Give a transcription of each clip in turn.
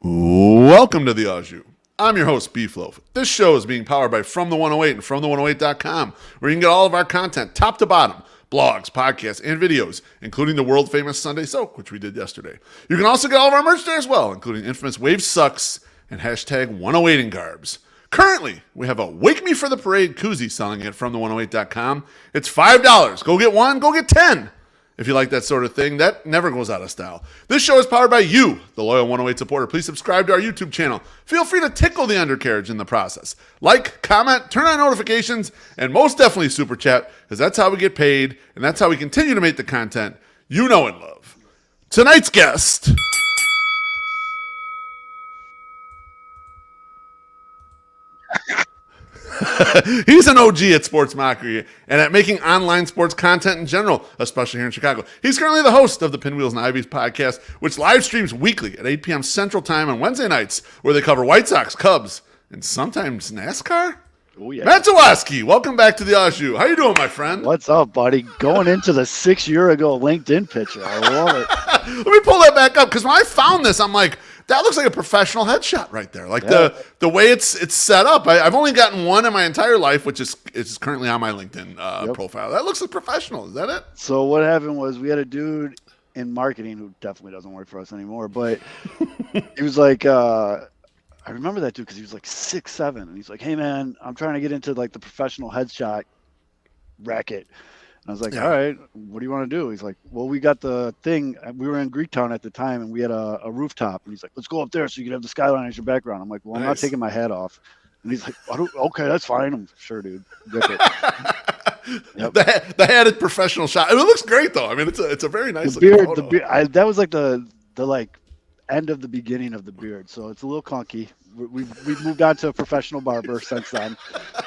Welcome to the Au Jus. I'm your host, Beefloaf. This show is being powered by From the 108 and FromThe108.com, where you can get all of our content top to bottom, blogs, podcasts, and videos, including the world-famous Sunday Soak, which we did yesterday. You can also get all of our merch there as well, including infamous Wave Sucks and hashtag 108ing Garbs. Currently, we have a Wake Me for the Parade koozie selling at FromThe108.com. It's $5. Go get one, go get 10. If you like that sort of thing, that never goes out of style. This show is powered by you, the loyal 108 supporter. Please subscribe to our YouTube channel. Feel free to tickle the undercarriage in the process. Like, comment, turn on notifications, and most definitely super chat, because that's how we get paid, and that's how we continue to make the content you know and love. Tonight's guest... He's an OG at Sports Mockery and at making online sports content in general, especially here in Chicago. He's currently the host of the Pinwheels and Ivies podcast, which live streams weekly at 8 p.m. Central Time on Wednesday nights, where they cover White Sox, Cubs, and sometimes NASCAR. Oh, yeah. Matt Zawaski, welcome back to the Au Jus. How you doing, my friend? What's up, buddy? Going into the 6-year ago LinkedIn picture. I love it. Let me pull that back up, because when I found this, I'm like, that looks like a professional headshot right there. Like the way it's set up. I've only gotten one in my entire life, which is currently on my LinkedIn profile. That looks like professional. Is that it? So what happened was we had a dude in marketing who definitely doesn't work for us anymore, but he was like, I remember that dude because he was like 6'7", and he's like, "Hey man, I'm trying to get into like the professional headshot racket." And I was like, "All right, what do you want to do?" He's like, "Well, we got the thing. We were in Greektown at the time, and we had a rooftop." And he's like, "Let's go up there so you can have the skyline as your background." I'm like, "Well, I'm not taking my hat off." And he's like, "Okay, that's fine." I'm sure, dude. Rip it. Yep. The hat is professional shot. It looks great though. I mean, it's a very nice beard. photo. The beard. That was like the like end of the beginning of the beard, so it's a little clunky. We've moved on to a professional barber since then,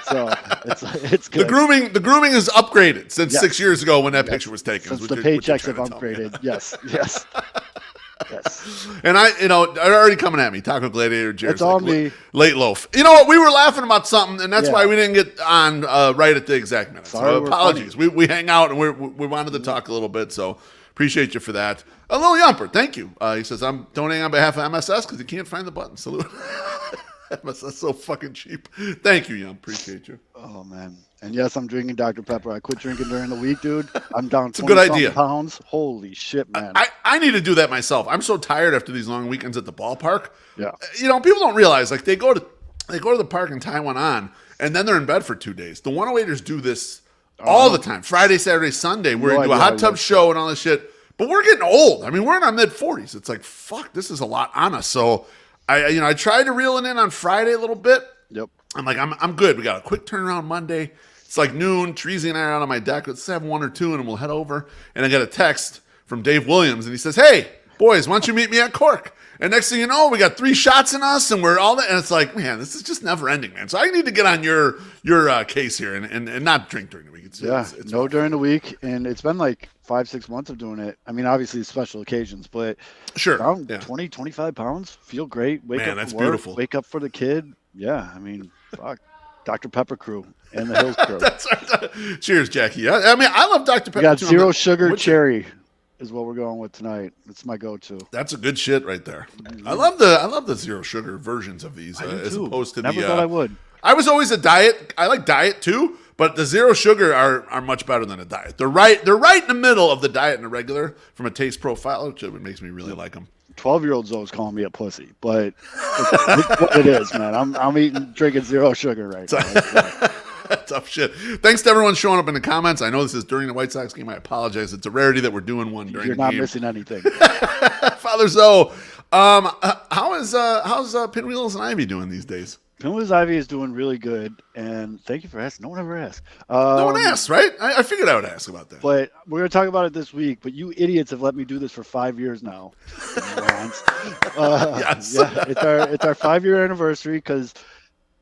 so it's good. The grooming is upgraded since 6 years ago when that picture was taken. Since the paychecks have upgraded, yes. And they're already coming at me. Taco Gladiator, Jared's it's all me. Late loaf. You know what? We were laughing about something, and that's why we didn't get on right at the exact minute. Sorry, so apologies. We hang out and we wanted to talk a little bit, so appreciate you for that. A little Yumper, thank you. He says, I'm donating on behalf of MSS because he can't find the button. Salute. MSS so fucking cheap. Thank you, Yum. Appreciate you. Oh, man. And yes, I'm drinking Dr. Pepper. I quit drinking during the week, dude. I'm down 20 pounds. Holy shit, man. I need to do that myself. I'm so tired after these long weekends at the ballpark. Yeah. People don't realize, like, they go to the park and tie one on, and then they're in bed for 2 days. The 108ers do this all the time. Friday, Saturday, Sunday. We're going to do a hot tub show and all this shit. But we're getting old. I mean, we're in our mid-40s. It's like, fuck, this is a lot on us. So, I tried to reel it in on Friday a little bit. Yep. I'm like, I'm good. We got a quick turnaround Monday. It's like noon. Treasy and I are out on my deck. Let's have one or two, and we'll head over. And I got a text from Dave Williams, and he says, "Hey, boys, why don't you meet me at Cork?" And next thing you know, we got 3 shots in us, and we're all that. And it's like, man, this is just never ending, man. So I need to get on your case here and not drink during the week. It's no during the week, and it's been like 5-6 months of doing it. I mean, obviously special occasions, but around 20, 25 pounds, feel great. Wake up, that's work, beautiful. Wake up for the kid. Yeah, I mean, fuck, Dr. Pepper crew and the Hills crew. That's right. Cheers, Jackie. I mean, I love Dr. Pepper. We got zero sugar cherry. Is what we're going with tonight. It's my go-to. That's a good shit right there. I love the zero sugar versions of these as opposed to Never thought I would. I was always a diet. I like diet too, but the zero sugar are much better than a diet. They're right in the middle of the diet and the regular from a taste profile, which makes me really like them. 12-year-olds always calling me a pussy, but it's what it is, man. I'm drinking zero sugar right now. Tough shit. Thanks to everyone showing up in the comments. I know this is during the White Sox game. I apologize. It's a rarity that we're doing one during the game. You're not missing anything. Father Zoe, how's Pinwheels and Ivy doing these days? Pinwheels Ivy is doing really good, and thank you for asking. No one ever asked. No one asked, right? I figured I would ask about that. But we're going to talk about it this week, but you idiots have let me do this for 5 years now. Yes. Yeah, it's our 5-year anniversary because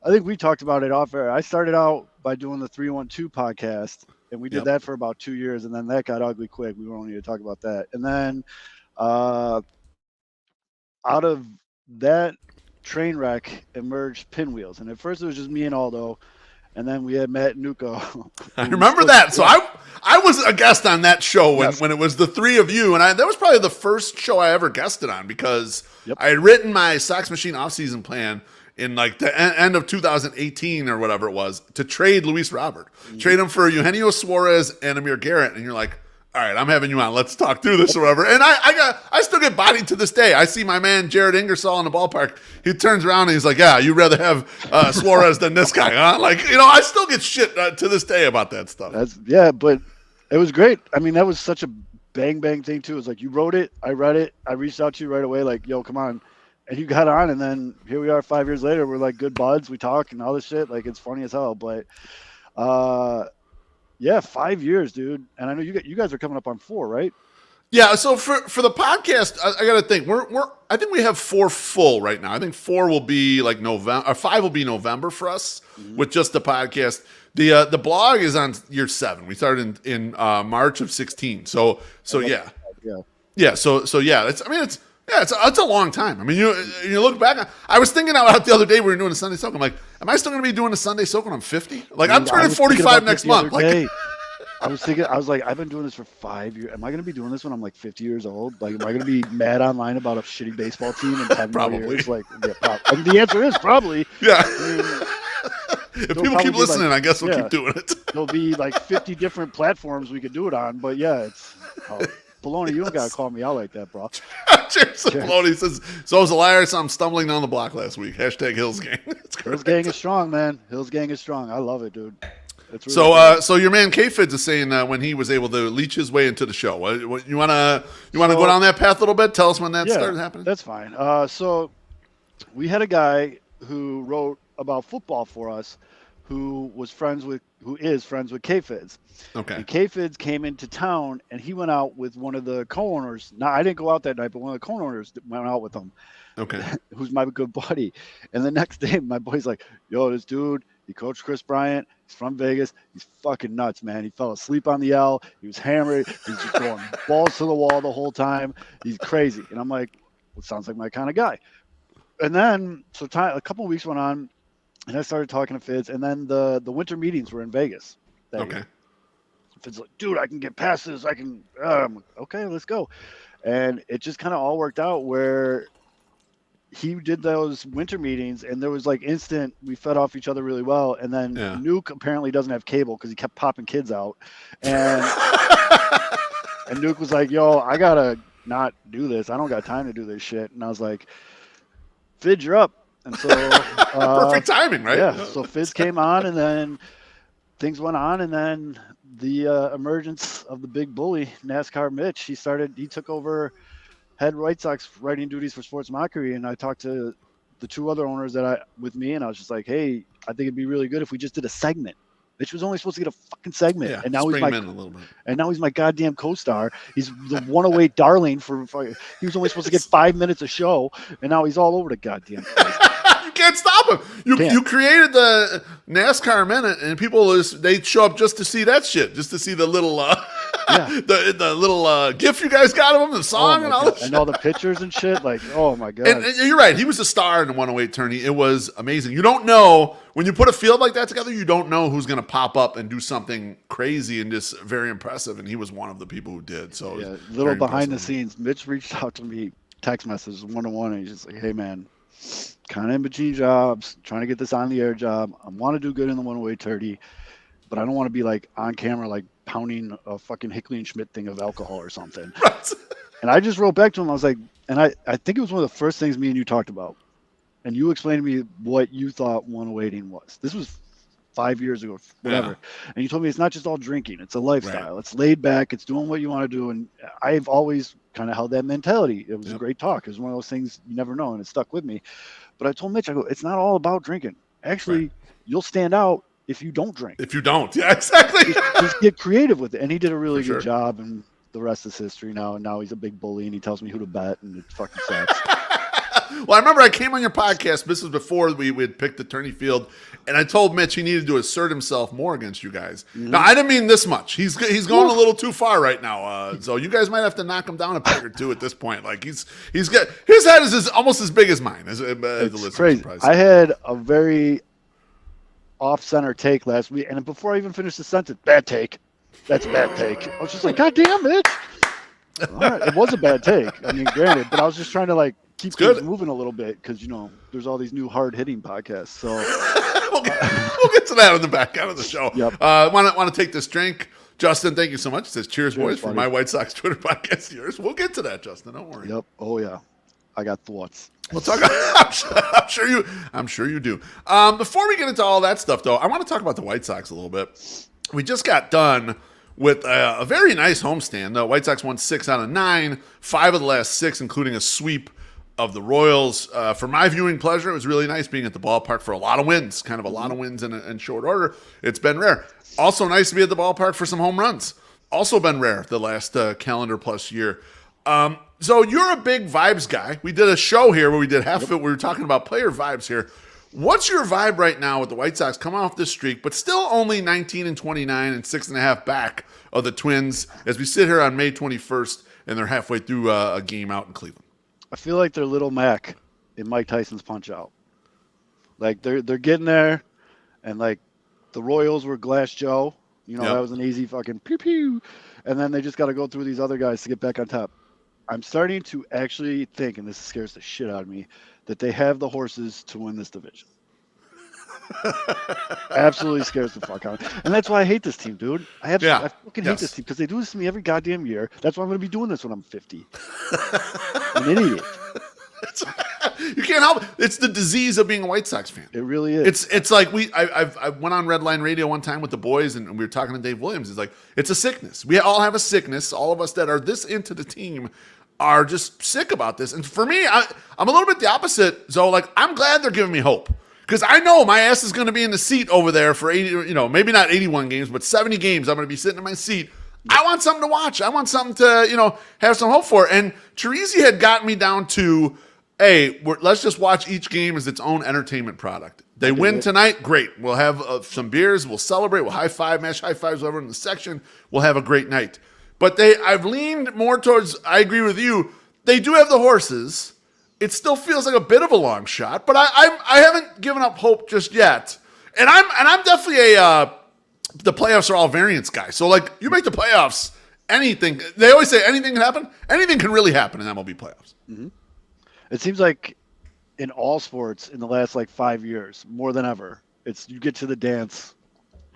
I think we talked about it off air. I started out by doing the 312 podcast, and we did that for about 2 years, and then that got ugly quick. We won't need to talk about that. And then out of that train wreck emerged Pinwheels. And at first it was just me and Aldo. and then we had Matt Nuka. I remember that. So I was a guest on that show when it was the three of you, and that was probably the first show I ever guested on because I had written my Sox Machine offseason plan in like the end of 2018 or whatever it was to trade Luis Robert, trade him for Eugenio Suarez and Amir Garrett, and you're like, all right, I'm having you on. Let's talk through this or whatever. And I still get bodied to this day. I see my man Jared Ingersoll in the ballpark. He turns around and he's like, yeah, you'd rather have Suarez than this guy, huh? Like, I still get shit to this day about that stuff. But it was great. I mean, that was such a bang thing too. It was like you wrote it, I read it, I reached out to you right away, like, yo, come on. And you got on, and then here we are 5 years later. We're like good buds. We talk and all this shit. Like, it's funny as hell. But 5 years, dude. And I know you guys are coming up on 4, right? Yeah. So for the podcast, I got to think. I think we have 4 full right now. I think 4 will be like November, or 5 will be November for us with just the podcast. The blog is on year 7. We started in March of 16. So yeah. It's a long time. I mean, you look back. I was thinking out the other day we were doing a Sunday soak. I'm like, am I still going to be doing a Sunday soak when I'm 50? Like, I'm turning 45 next month. Like, I was like, I've been doing this for 5 years. Am I going to be doing this when I'm like 50 years old? Like, am I going to be mad online about a shitty baseball team in 10 more years? Like, and the answer is probably. Yeah. If people keep listening, I guess we'll keep doing it. There'll be like 50 different platforms we could do it on. But yeah, it's. Baloney, you don't gotta call me out like that, bro. Baloney says, so I was a liar, so I'm stumbling down the block last week. Hashtag Hills Gang. Hills Gang is strong, man. Hills Gang is strong. I love it, dude. It's really so your man K-Fids is saying when he was able to leech his way into the show. You wanna go down that path a little bit? Tell us when that started happening. That's fine. So we had a guy who wrote about football for us, who is friends with K-Fids. Okay. And K-Fids came into town, and he went out with one of the co-owners. Now, I didn't go out that night, but one of the co-owners went out with him. Okay. Who's my good buddy. And the next day, my boy's like, yo, this dude, he coached Chris Bryant. He's from Vegas. He's fucking nuts, man. He fell asleep on the L. He was hammered. He's just going balls to the wall the whole time. He's crazy. And I'm like, well, sounds like my kind of guy. And then, a couple of weeks went on, and I started talking to Fids, and then the winter meetings were in Vegas. Okay. Fids like, dude, I can get past this. I'm like, okay, let's go. And it just kind of all worked out where he did those winter meetings, and there was like instant, we fed off each other really well. And then Nuke apparently doesn't have cable because he kept popping kids out. And, and Nuke was like, yo, I got to not do this. I don't got time to do this shit. And I was like, Fids, you're up. And so perfect timing, right? Yeah. So Fizz came on, and then things went on, and then the emergence of the big bully, NASCAR Mitch. He took over head White Sox writing duties for Sports Mockery, and I talked to the 2 other owners with me, and I was just like, hey, I think it'd be really good if we just did a segment. Mitch was only supposed to get a fucking segment, and now he's my goddamn co-star. He's the 108 darling he was only supposed to get 5 minutes a show, and now he's all over the goddamn place. You can't stop him. You created the NASCAR minute, and people they show up just to see that shit, just to see the little the little gif you guys got of him, the song and all that, and all the pictures and shit. Like, oh my god! And you're right. He was a star in the 108 tourney. It was amazing. You don't know when you put a field like that together. You don't know who's going to pop up and do something crazy and just very impressive. And he was one of the people who did. So little behind the scenes. Mitch reached out to me, text messages 1-on-1, and he's just like, hey man, kind of in between jobs, trying to get this on the air job. I want to do good in the 108 30, but I don't want to be like on camera, like pounding a fucking Hickley and Schmidt thing of alcohol or something. Right. And I just wrote back to him. I was like, and I think it was one of the first things me and you talked about. And you explained to me what you thought 108ing was. This was 5 years ago, whatever. Yeah. And you told me it's not just all drinking. It's a lifestyle. Right. It's laid back. It's doing what you want to do. And I've always kind of held that mentality. It was a great talk. It was one of those things you never know, and it stuck with me. But I told Mitch, I go, it's not all about drinking. Actually, you'll stand out if you don't drink. If you don't. Yeah, exactly. Just get creative with it. And he did a really good job, and the rest is history now. And now he's a big bully, and he tells me who to bet, and it fucking sucks. Well, I remember I came on your podcast. This was before we had picked the tourney field, and I told Mitch he needed to assert himself more against you guys. Mm-hmm. Now, I didn't mean this much. He's going a little too far right now. So you guys might have to knock him down a peg or two at this point. Like he's got his head is almost as big as mine. As the listeners crazy. I had a very off-center take last week, and before I even finished the sentence, bad take. That's a bad take. I was just like, God damn it. All right. It was a bad take. I mean, granted, but I was just trying to like keep things moving a little bit because, you know, there's all these new hard-hitting podcasts. So we'll get to that on the back end of the show. Yep. Want to take this drink. Justin, thank you so much. It says, cheers boys, buddy. from my White Sox Twitter podcast to yours. We'll get to that, Justin. Don't worry. Yep. Oh, yeah. I got thoughts. We'll talk. I'm sure you do. Before we get into all that stuff, though, I want to talk about the White Sox a little bit. We just got done with a very nice homestand. The White Sox won 6 out of 9, 5 of the last 6, including a sweep of the Royals. For my viewing pleasure, it was really nice being at the ballpark for a lot of wins, kind of a lot of wins in short order. It's been rare. Also nice to be at the ballpark for some home runs. Also been rare the last calendar plus year. So you're a big vibes guy. We did a show here where we did half of it. We were talking about player vibes here. What's your vibe right now with the White Sox coming off this streak, but still only 19 and 29 and 6.5 back of the Twins as we sit here on May 21st and they're halfway through a game out in Cleveland? I feel like they're Little Mac in Mike Tyson's Punch-Out. Like they're getting there, and like the Royals were Glass Joe. You know, that was an easy fucking pew pew, and then they just got to go through these other guys to get back on top. I'm starting to actually think, and this scares the shit out of me, that they have the horses to win this division. Absolutely scares the fuck out of me. And that's why I hate this team, dude. I fucking hate this team because they do this to me every goddamn year. That's why I'm going to be doing this when I'm 50. I'm an idiot. You can't help it. It's the disease of being a White Sox fan. It really is. It's like I went on Red Line Radio one time with the boys and we were talking to Dave Williams. It's like, it's a sickness. We all have a sickness. All of us that are this into the team are just sick about this. And for me, I'm a little bit the opposite. So like, I'm glad they're giving me hope because I know my ass is going to be in the seat over there for 80, you know, maybe not 81 games, but 70 games. I'm going to be sitting in my seat. I want something to watch. I want something to, you know, have some hope for. And Teresi had gotten me down to, hey, let's just watch each game as its own entertainment product. They win tonight, great. We'll have some beers. We'll celebrate. We'll high five, match high fives over in the section. We'll have a great night. But I've leaned more towards, I agree with you, they do have the horses. It still feels like a bit of a long shot, but I haven't given up hope just yet. And I'm definitely the playoffs are all variance guy. So like you make the playoffs, anything. They always say anything can happen. Anything can really happen in MLB playoffs. Mm-hmm. It seems like in all sports in the last like 5 years, more than ever, it's you get to the dance,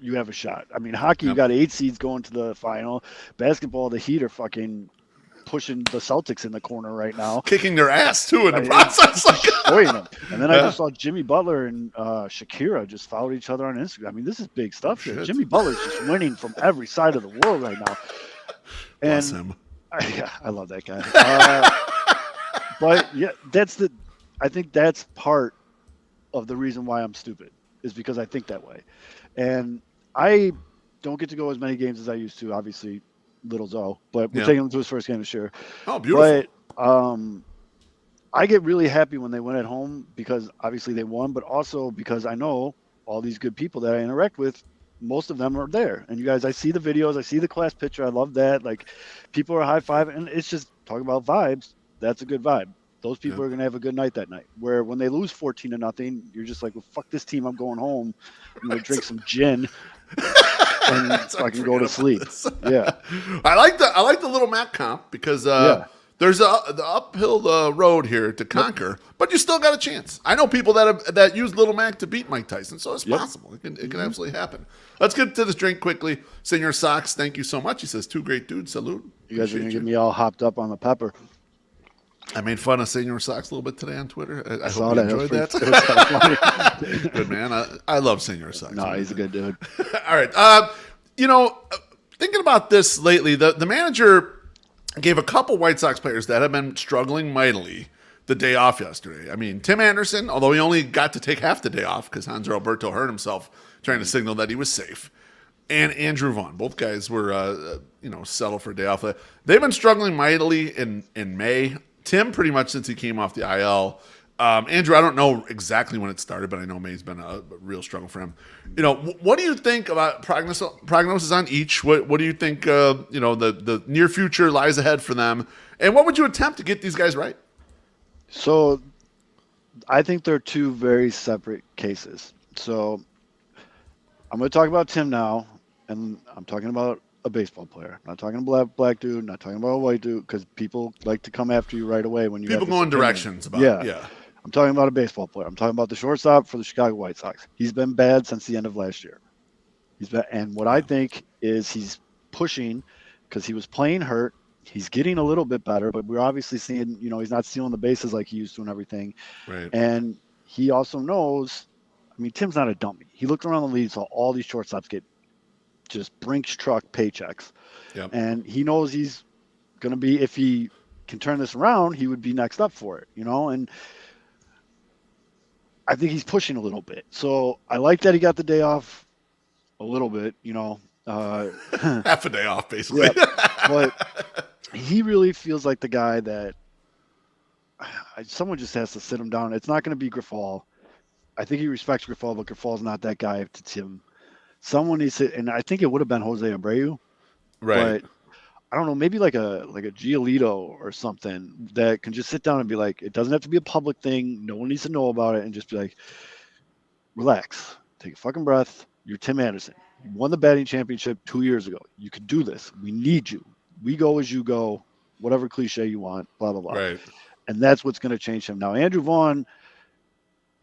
you have a shot. I mean, hockey, you got 8 seeds going to the final. Basketball, the Heat are fucking pushing the Celtics in the corner right now. Kicking their ass, too, in the process. Destroying them. And then I just saw Jimmy Butler and Shakira just followed each other on Instagram. I mean, this is big stuff. Jimmy Butler's just winning from every side of the world right now. And Bless him. I love that guy. But yeah, I think that's part of the reason why I'm stupid is because I think that way. And I don't get to go as many games as I used to, obviously, little Zoe, but we're taking him to his first game this year. Oh, beautiful. But I get really happy when they win at home because obviously they won, but also because I know all these good people that I interact with, most of them are there. And you guys, I see the videos, I see the class picture. I love that. Like people are high-fiving, and it's just talking about vibes. That's a good vibe. Those people are going to have a good night that night. Where when they lose 14-0, you're just like, well, fuck this team. I'm going home. I'm going to drink some gin and fucking go to sleep. Yeah. I like the Little Mac comp because there's the uphill road here to conquer, but you still got a chance. I know people that use Little Mac to beat Mike Tyson, so it's possible. It can absolutely happen. Let's get to this drink quickly. Senor Sox, thank you so much. He says, 2 great dudes. Salute. You guys are going to get me all hopped up on the pepper. I made fun of Senor Sox a little bit today on Twitter. I saw hope you that. enjoyed that. Good man. I love Senor Sox. No, he's a good dude. All right. Thinking about this lately, the manager gave a couple White Sox players that have been struggling mightily the day off yesterday. I mean, Tim Anderson, although he only got to take half the day off because Hanser Alberto hurt himself trying to signal that he was safe. And Andrew Vaughn. Both guys were, settled for a day off. They've been struggling mightily in May. Tim, pretty much since he came off the IL. Andrew, I don't know exactly when it started, but I know May's been a real struggle for him. What do you think about prognosis on each? What do you think, the near future lies ahead for them? And what would you attempt to get these guys right? So I think they're 2 very separate cases. So I'm going to talk about Tim now, and I'm talking about a baseball player. I'm not talking about a black dude, not talking about a white dude, because people like to come after you right away when you have People this going opinion. directions about Yeah, yeah. I'm talking about a baseball player. I'm talking about the shortstop for the Chicago White Sox. He's been bad since the end of last year. And what I Yeah. think is he's pushing because he was playing hurt. He's getting a little bit better, but we're obviously seeing, he's not stealing the bases like he used to and everything. Right. And he also knows, I mean, Tim's not a dummy. He looked around the league, saw all these shortstops get just Brinks truck paychecks. Yep. And he knows he's going to be, if he can turn this around, he would be next up for it, And I think he's pushing a little bit. So I like that he got the day off a little bit, Half a day off, basically. Yeah, but he really feels like the guy that someone just has to sit him down. It's not going to be Grifol. I think he respects Grifol, but Grifol's not that guy to Tim. Someone needs to, and I think it would have been Jose Abreu, Right. but I don't know, maybe like a Giolito or something that can just sit down and be like, it doesn't have to be a public thing. No one needs to know about it, and just be like, relax, take a fucking breath. You're Tim Anderson. You won the batting championship 2 years ago. You could do this. We need you. We go as you go, whatever cliche you want, blah, blah, blah. Right. And that's what's going to change him. Now, Andrew Vaughn,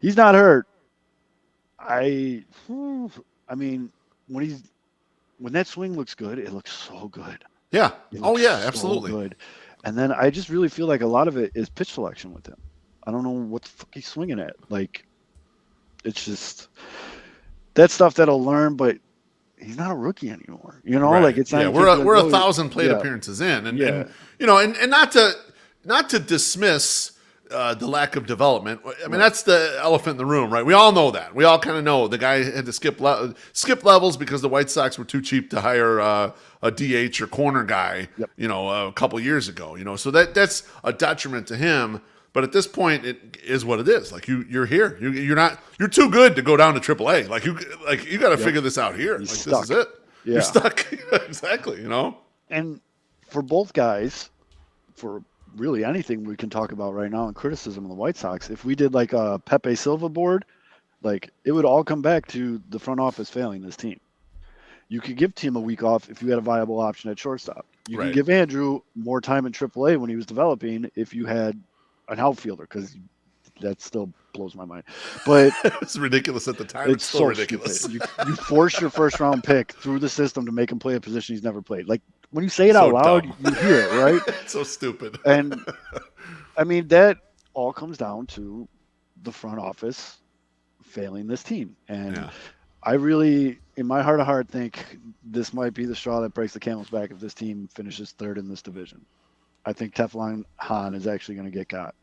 he's not hurt. I mean, when that swing looks good, it looks so good. Yeah. Oh, yeah, So absolutely. good. And then I just really feel like a lot of it is pitch selection with him. I don't know what the fuck he's swinging at. Like, it's just that stuff that I'll learn, but he's not a rookie anymore. Right. Like it's not. Yeah, we're 1,000 plate appearances in, and and not to dismiss the lack of development. I mean, that's the elephant in the room, right? We all know that. We all kind of know the guy had to skip levels because the White Sox were too cheap to hire a DH or corner guy. Yep. A couple years ago. So that's a detriment to him. But at this point, it is what it is. Like you're here. You're too good to go down to AAA. Like you got to figure this out here. Like stuck. this is it. Yeah. You're stuck. Exactly. And for both guys, for really anything we can talk about right now in criticism of the White Sox, if we did like a Pepe Silva board, like it would all come back to the front office failing this team. You could give Tim a week off if you had a viable option at shortstop. You can give Andrew more time in AAA when he was developing if you had an outfielder, because that still blows my mind. But it's ridiculous at the time. It's still so ridiculous. You force your first round pick through the system to make him play a position he's never played. Like when you say it out loud, you hear it, right? It's so stupid. And I mean, that all comes down to the front office failing this team. And I really, in my heart of heart, think this might be the straw that breaks the camel's back if this team finishes third in this division. I think Teflon Han is actually going to get got.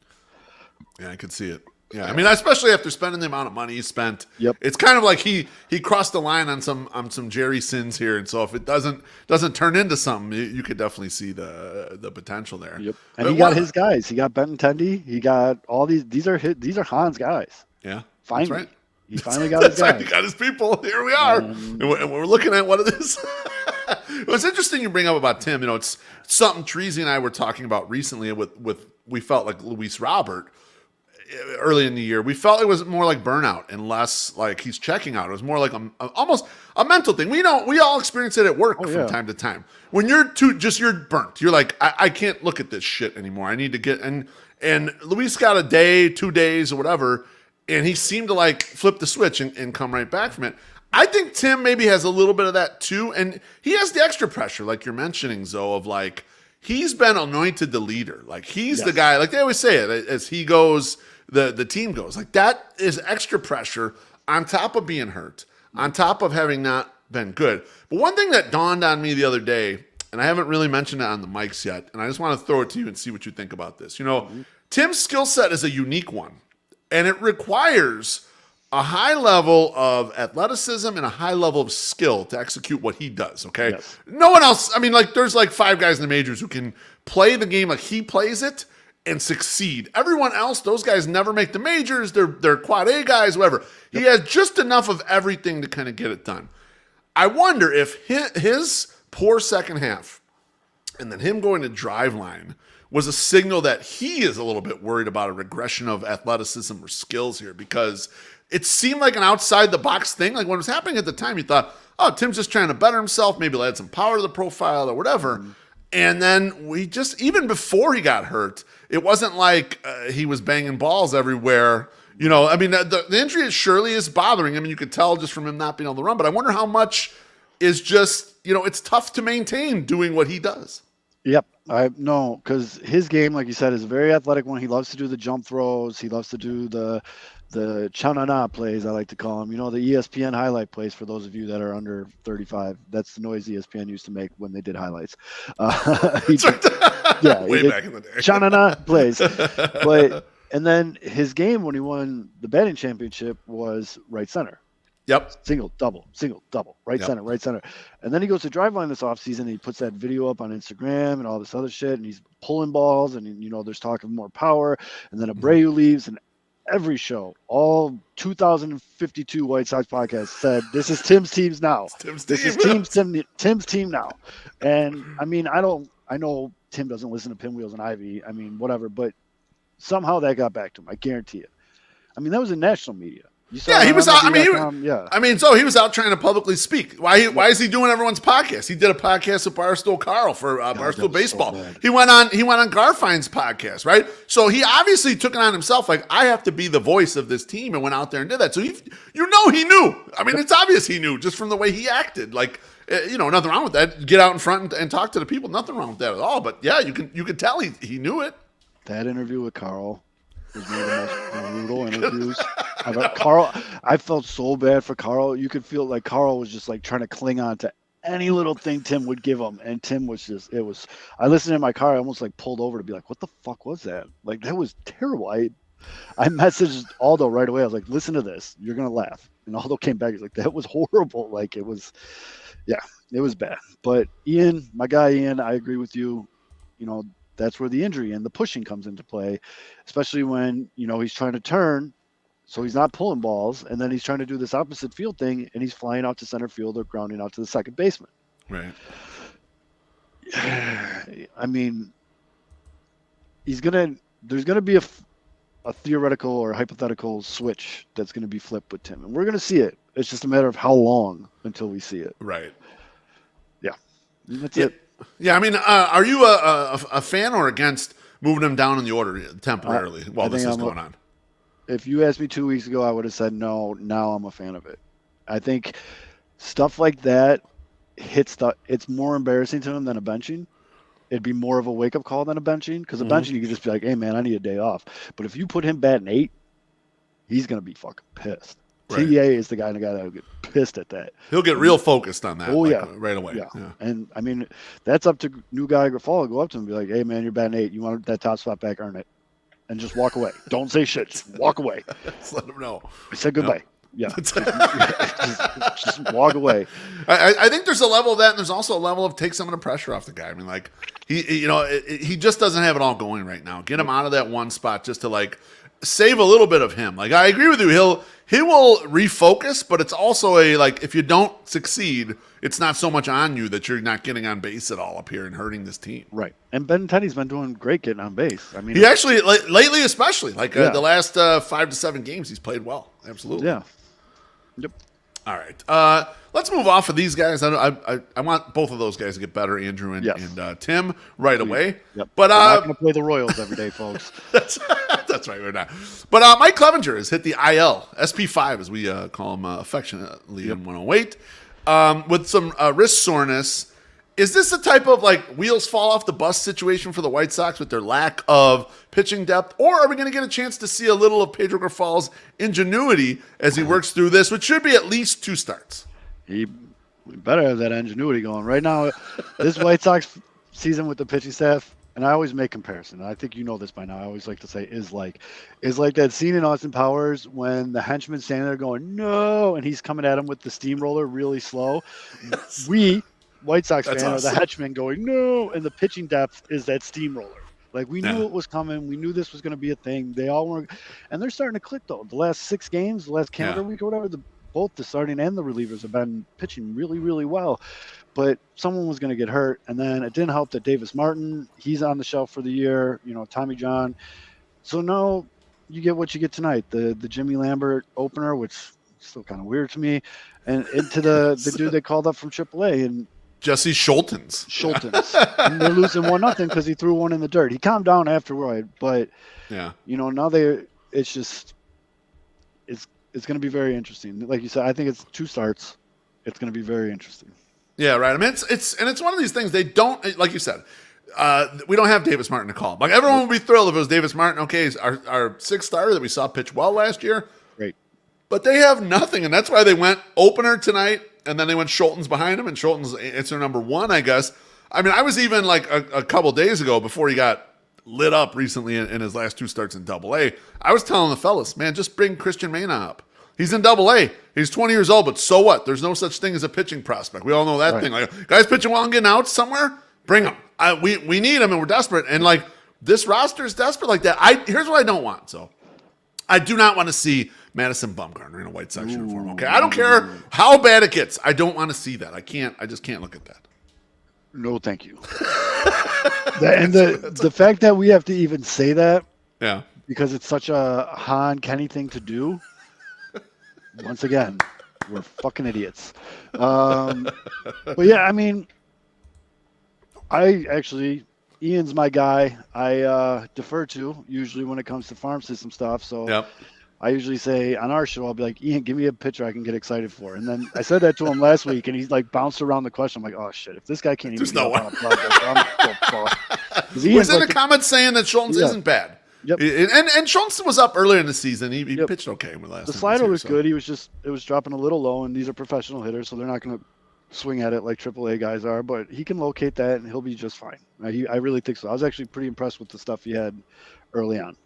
Yeah, I could see it. Yeah, I mean, especially after spending the amount of money he spent. Yep. It's kind of like he crossed the line on some Jerry sins here, and so if it doesn't turn into something, you could definitely see the potential there. Yep. And he got his guys. He got Benintendi. He got all these. These are Han's guys. Yeah, finally. That's right. He finally got his guys. Right. He got his people. Here we are, and we're looking at what it is. It's interesting you bring up about Tim. It's something Treasy and I were talking about recently. With we felt like Luis Robert early in the year. We felt it was more like burnout and less like he's checking out. It was more like almost a mental thing. We all experience it at work from time to time. When you're you're burnt. You're like, I can't look at this shit anymore. I need to get and Luis got a day, 2 days, or whatever. And he seemed to like flip the switch and come right back from it. I think Tim maybe has a little bit of that too. And he has the extra pressure, like you're mentioning, Zoe, of like, he's been anointed the leader. Like he's the guy, like they always say it, as he goes, the team goes. Like that is extra pressure on top of being hurt, on top of having not been good. But one thing that dawned on me the other day, and I haven't really mentioned it on the mics yet, and I just want to throw it to you and see what you think about this. Tim's skill set is a unique one. And it requires a high level of athleticism and a high level of skill to execute what he does, okay? Yes. No one else, I mean, like, there's like 5 guys in the majors who can play the game like he plays it and succeed. Everyone else, those guys never make the majors. They're quad A guys, whatever. He has just enough of everything to kind of get it done. I wonder if his poor second half and then him going to drive line was a signal that he is a little bit worried about a regression of athleticism or skills here, because it seemed like an outside the box thing. Like when it was happening at the time, you thought, oh, Tim's just trying to better himself. Maybe he'll add some power to the profile or whatever. And then even before he got hurt, it wasn't like he was banging balls everywhere. You know, I mean, the injury surely is bothering him, and you could tell just from him not being able to run. But I wonder how much is just, you know, it's tough to maintain doing what he does. Yep. I know, because his game, like you said, is a very athletic one. He loves to do the jump throws. He loves to do the cha-na-na plays, I like to call them. You know, the ESPN highlight plays, for those of you that are under 35. That's the noise ESPN used to make when they did highlights. Way back in the day. Cha-na-na plays. But and then his game when he won the batting championship was right center. Yep. Single, double, right center, right center. And then he goes to Driveline this offseason, and he puts that video up on Instagram and all this other shit, and he's pulling balls, and, you know, there's talk of more power. And then Abreu leaves, and every show, all 2052 White Sox podcasts said, this is Tim's team now. Tim's team now. And, I mean, I know Tim doesn't listen to Pinwheels and Ivy. I mean, whatever, but somehow that got back to him. I guarantee it. I mean, that was in national media. Yeah, he was out. So he was out trying to publicly speak. Why is he doing everyone's podcast? He did a podcast with Barstool Carl for Barstool Baseball. So he went on Garfine's podcast, right? So he obviously took it on himself. Like, I have to be the voice of this team, and went out there and did that. So he knew. I mean, it's obvious he knew just from the way he acted. Like, you know, nothing wrong with that. Get out in front and talk to the people. Nothing wrong with that at all. But yeah, you could tell he knew it. That interview with Carl was one of the most brutal interviews. Carl, I felt so bad for Carl. You could feel like Carl was just like trying to cling on to any little thing Tim would give him. And Tim was just, I listened in my car, I almost like pulled over to be like, what the fuck was that? Like, that was terrible. I messaged Aldo right away. I was like, listen to this. You're going to laugh. And Aldo came back. He's like, that was horrible. Like, it was bad. But Ian, my guy Ian, I agree with you. You know, that's where the injury and the pushing comes into play, especially when, you know, he's trying to turn. So he's not pulling balls, and then he's trying to do this opposite field thing, and he's flying out to center field or grounding out to the second baseman. Right. I mean, there's going to be a theoretical or hypothetical switch that's going to be flipped with Tim, and we're going to see it. It's just a matter of how long until we see it. Right. Yeah. That's it. Yeah, I mean, are you a fan or against moving him down in the order temporarily while this is going on? If you asked me 2 weeks ago, I would have said no. Now I'm a fan of it. I think stuff like that it's more embarrassing to him than a benching. It'd be more of a wake-up call than a benching, because a benching, you could just be like, hey, man, I need a day off. But if you put him batting 8, he's going to be fucking pissed. Right. TA is the guy that will get pissed at that. He'll get real focused on that right away. Yeah. And, I mean, that's up to new guy Grafalo. Go up to him and be like, hey, man, you're batting 8. You want that top spot back, earn it. And just walk away. Don't say shit. Just walk away. Just let him know. I said goodbye. Yep. Yeah. just walk away. I think there's a level of that, and there's also a level of take some of the pressure off the guy. I mean, like, he just doesn't have it all going right now. Get him out of that one spot just to, like, save a little bit of him. Like, I agree with you. He will refocus, but it's also if you don't succeed, it's not so much on you that you're not getting on base at all up here and hurting this team. Right. And Ben Teddy's been doing great getting on base. I mean, he actually, lately especially, the last 5 to 7 games, he's played well. Absolutely. Yeah. Yep. All right. Let's move off of these guys. I want both of those guys to get better, Andrew and Tim, right away. Yep. But we're not going to play the Royals every day, folks. That's right. We're not. But Mike Clevenger has hit the IL, SP5 as we call him affectionately in 108, with some wrist soreness. Is this the type of wheels fall off the bus situation for the White Sox with their lack of pitching depth? Or are we going to get a chance to see a little of Pedro Grafal's ingenuity as he works through this, which should be at least 2 starts? We better have that ingenuity going. Right now, this White Sox season with the pitching staff, and I always make comparison, and I think you know this by now, I always like to say is like that scene in Austin Powers when the henchman's standing there going, no, and he's coming at him with the steamroller really slow. Yes. We White Sox fan are the henchman going, no, and the pitching depth is that steamroller. Like, we knew it was coming. We knew this was going to be a thing. They all were, and they're starting to click, though. The last 6 games, the last calendar week or whatever, the both the starting and the relievers have been pitching really, really well. But someone was going to get hurt, and then it didn't help that Davis Martin, he's on the shelf for the year. Tommy John. So now you get what you get tonight. The Jimmy Lambert opener, which is still kind of weird to me, and into the dude they called up from AAA and Jesse Schultens. And they're losing 1-0 because he threw one in the dirt. He calmed down afterward, but yeah, now it's going to be very interesting. Like you said, I think it's 2 starts. It's going to be very interesting. Yeah, right. I mean, it's one of these things they don't, like you said, we don't have Davis Martin to call. Like, everyone would be thrilled if it was Davis Martin. Okay, our 6th starter that we saw pitch well last year. Right. But they have nothing, and that's why they went opener tonight, and then they went Schultens behind him, and Schultens, it's their number 1, I guess. I mean, I was even like a couple days ago before he got lit up recently in his last 2 starts in Double-A. I was telling the fellas, man, just bring Christian Mena up. He's in Double-A. He's 20 years old, but so what? There's no such thing as a pitching prospect. We all know that thing. Like, guys pitching well and getting out somewhere, bring him. We need him, and we're desperate. And like, this roster is desperate like that. Here's what I don't want. So, I do not want to see Madison Bumgarner in a White Sox uniform. Okay, I don't care how bad it gets. I don't want to see that. I just can't look at that. No, thank you. And the fact that we have to even say that, yeah, because it's such a Han Kenny thing to do. Once again, we're fucking idiots. But yeah, I mean, Ian's my guy. I defer to usually when it comes to farm system stuff. So yep. I usually say on our show, I'll be like, Ian, give me a pitcher I can get excited for. And then I said that to him last week, and he's like bounced around the question. I'm like, oh shit, if this guy can't even get on a project, I'm so fucked. He's in the comments saying that Schultens isn't bad. Yep. And Schultz was up earlier in the season. He pitched okay with last. The slider was good. It was dropping a little low, and these are professional hitters, so they're not going to swing at it like AAA guys are. But he can locate that, and he'll be just fine. I really think so. I was actually pretty impressed with the stuff he had early on.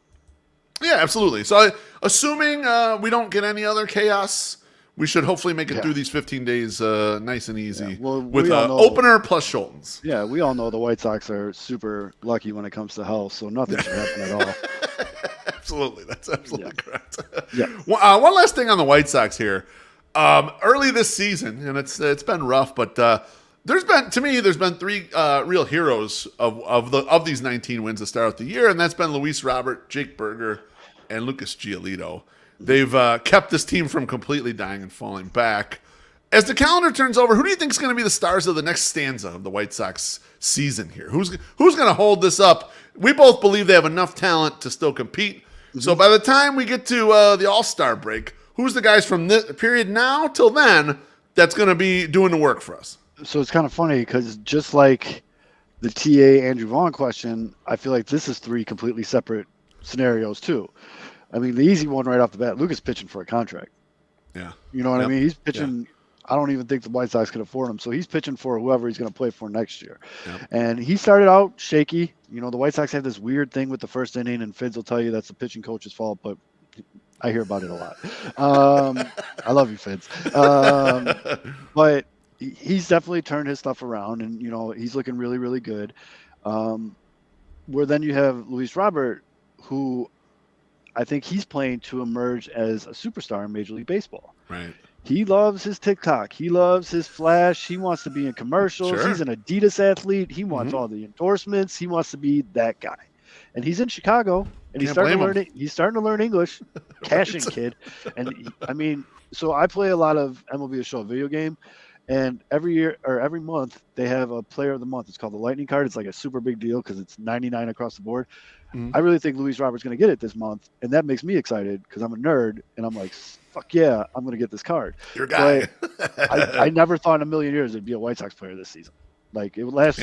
Yeah, absolutely. So, assuming we don't get any other chaos, we should hopefully make it through these 15 days nice and easy with opener plus Schultens. Yeah, we all know the White Sox are super lucky when it comes to health, so nothing should happen at all. Absolutely. That's absolutely correct. Yeah. One last thing on the White Sox here. Early this season, and it's been rough, but there's been 3 real heroes of these 19 wins to start out the year, and that's been Luis Robert, Jake Berger, and Lucas Giolito. They've kept this team from completely dying and falling back. As the calendar turns over, who do you think is going to be the stars of the next stanza of the White Sox season here? Who's going to hold this up? We both believe they have enough talent to still compete. Mm-hmm. So by the time we get to the All-Star break, who's the guys from this period now till then that's going to be doing the work for us? So it's kind of funny because just like the TA Andrew Vaughn question, I feel like this is 3 completely separate scenarios too. I mean, the easy one right off the bat, Lucas pitching for a contract. Yeah. You know what I mean? He's pitching. Yeah. I don't even think the White Sox can afford him. So he's pitching for whoever he's going to play for next year. Yep. And he started out shaky. You know, the White Sox have this weird thing with the first inning, and Fids will tell you that's the pitching coach's fault, but I hear about it a lot. I love you, Fids. But he's definitely turned his stuff around, and, you know, he's looking really, really good. Where then you have Luis Robert, who I think he's playing to emerge as a superstar in Major League Baseball. Right. He loves his TikTok. He loves his flash. He wants to be in commercials. Sure. He's an Adidas athlete. He wants all the endorsements. He wants to be that guy. And he's in Chicago, and he's starting to learn English. Cashing kid. And I mean, so I play a lot of MLB The Show video game, and every year or every month they have a player of the month. It's called the Lightning card. It's like a super big deal because it's 99 across the board. I really think Luis Robert's going to get it this month, and that makes me excited because I'm a nerd, and I'm like, fuck yeah, I'm going to get this card. Your guy. I never thought in a million years it'd be a White Sox player this season. Like last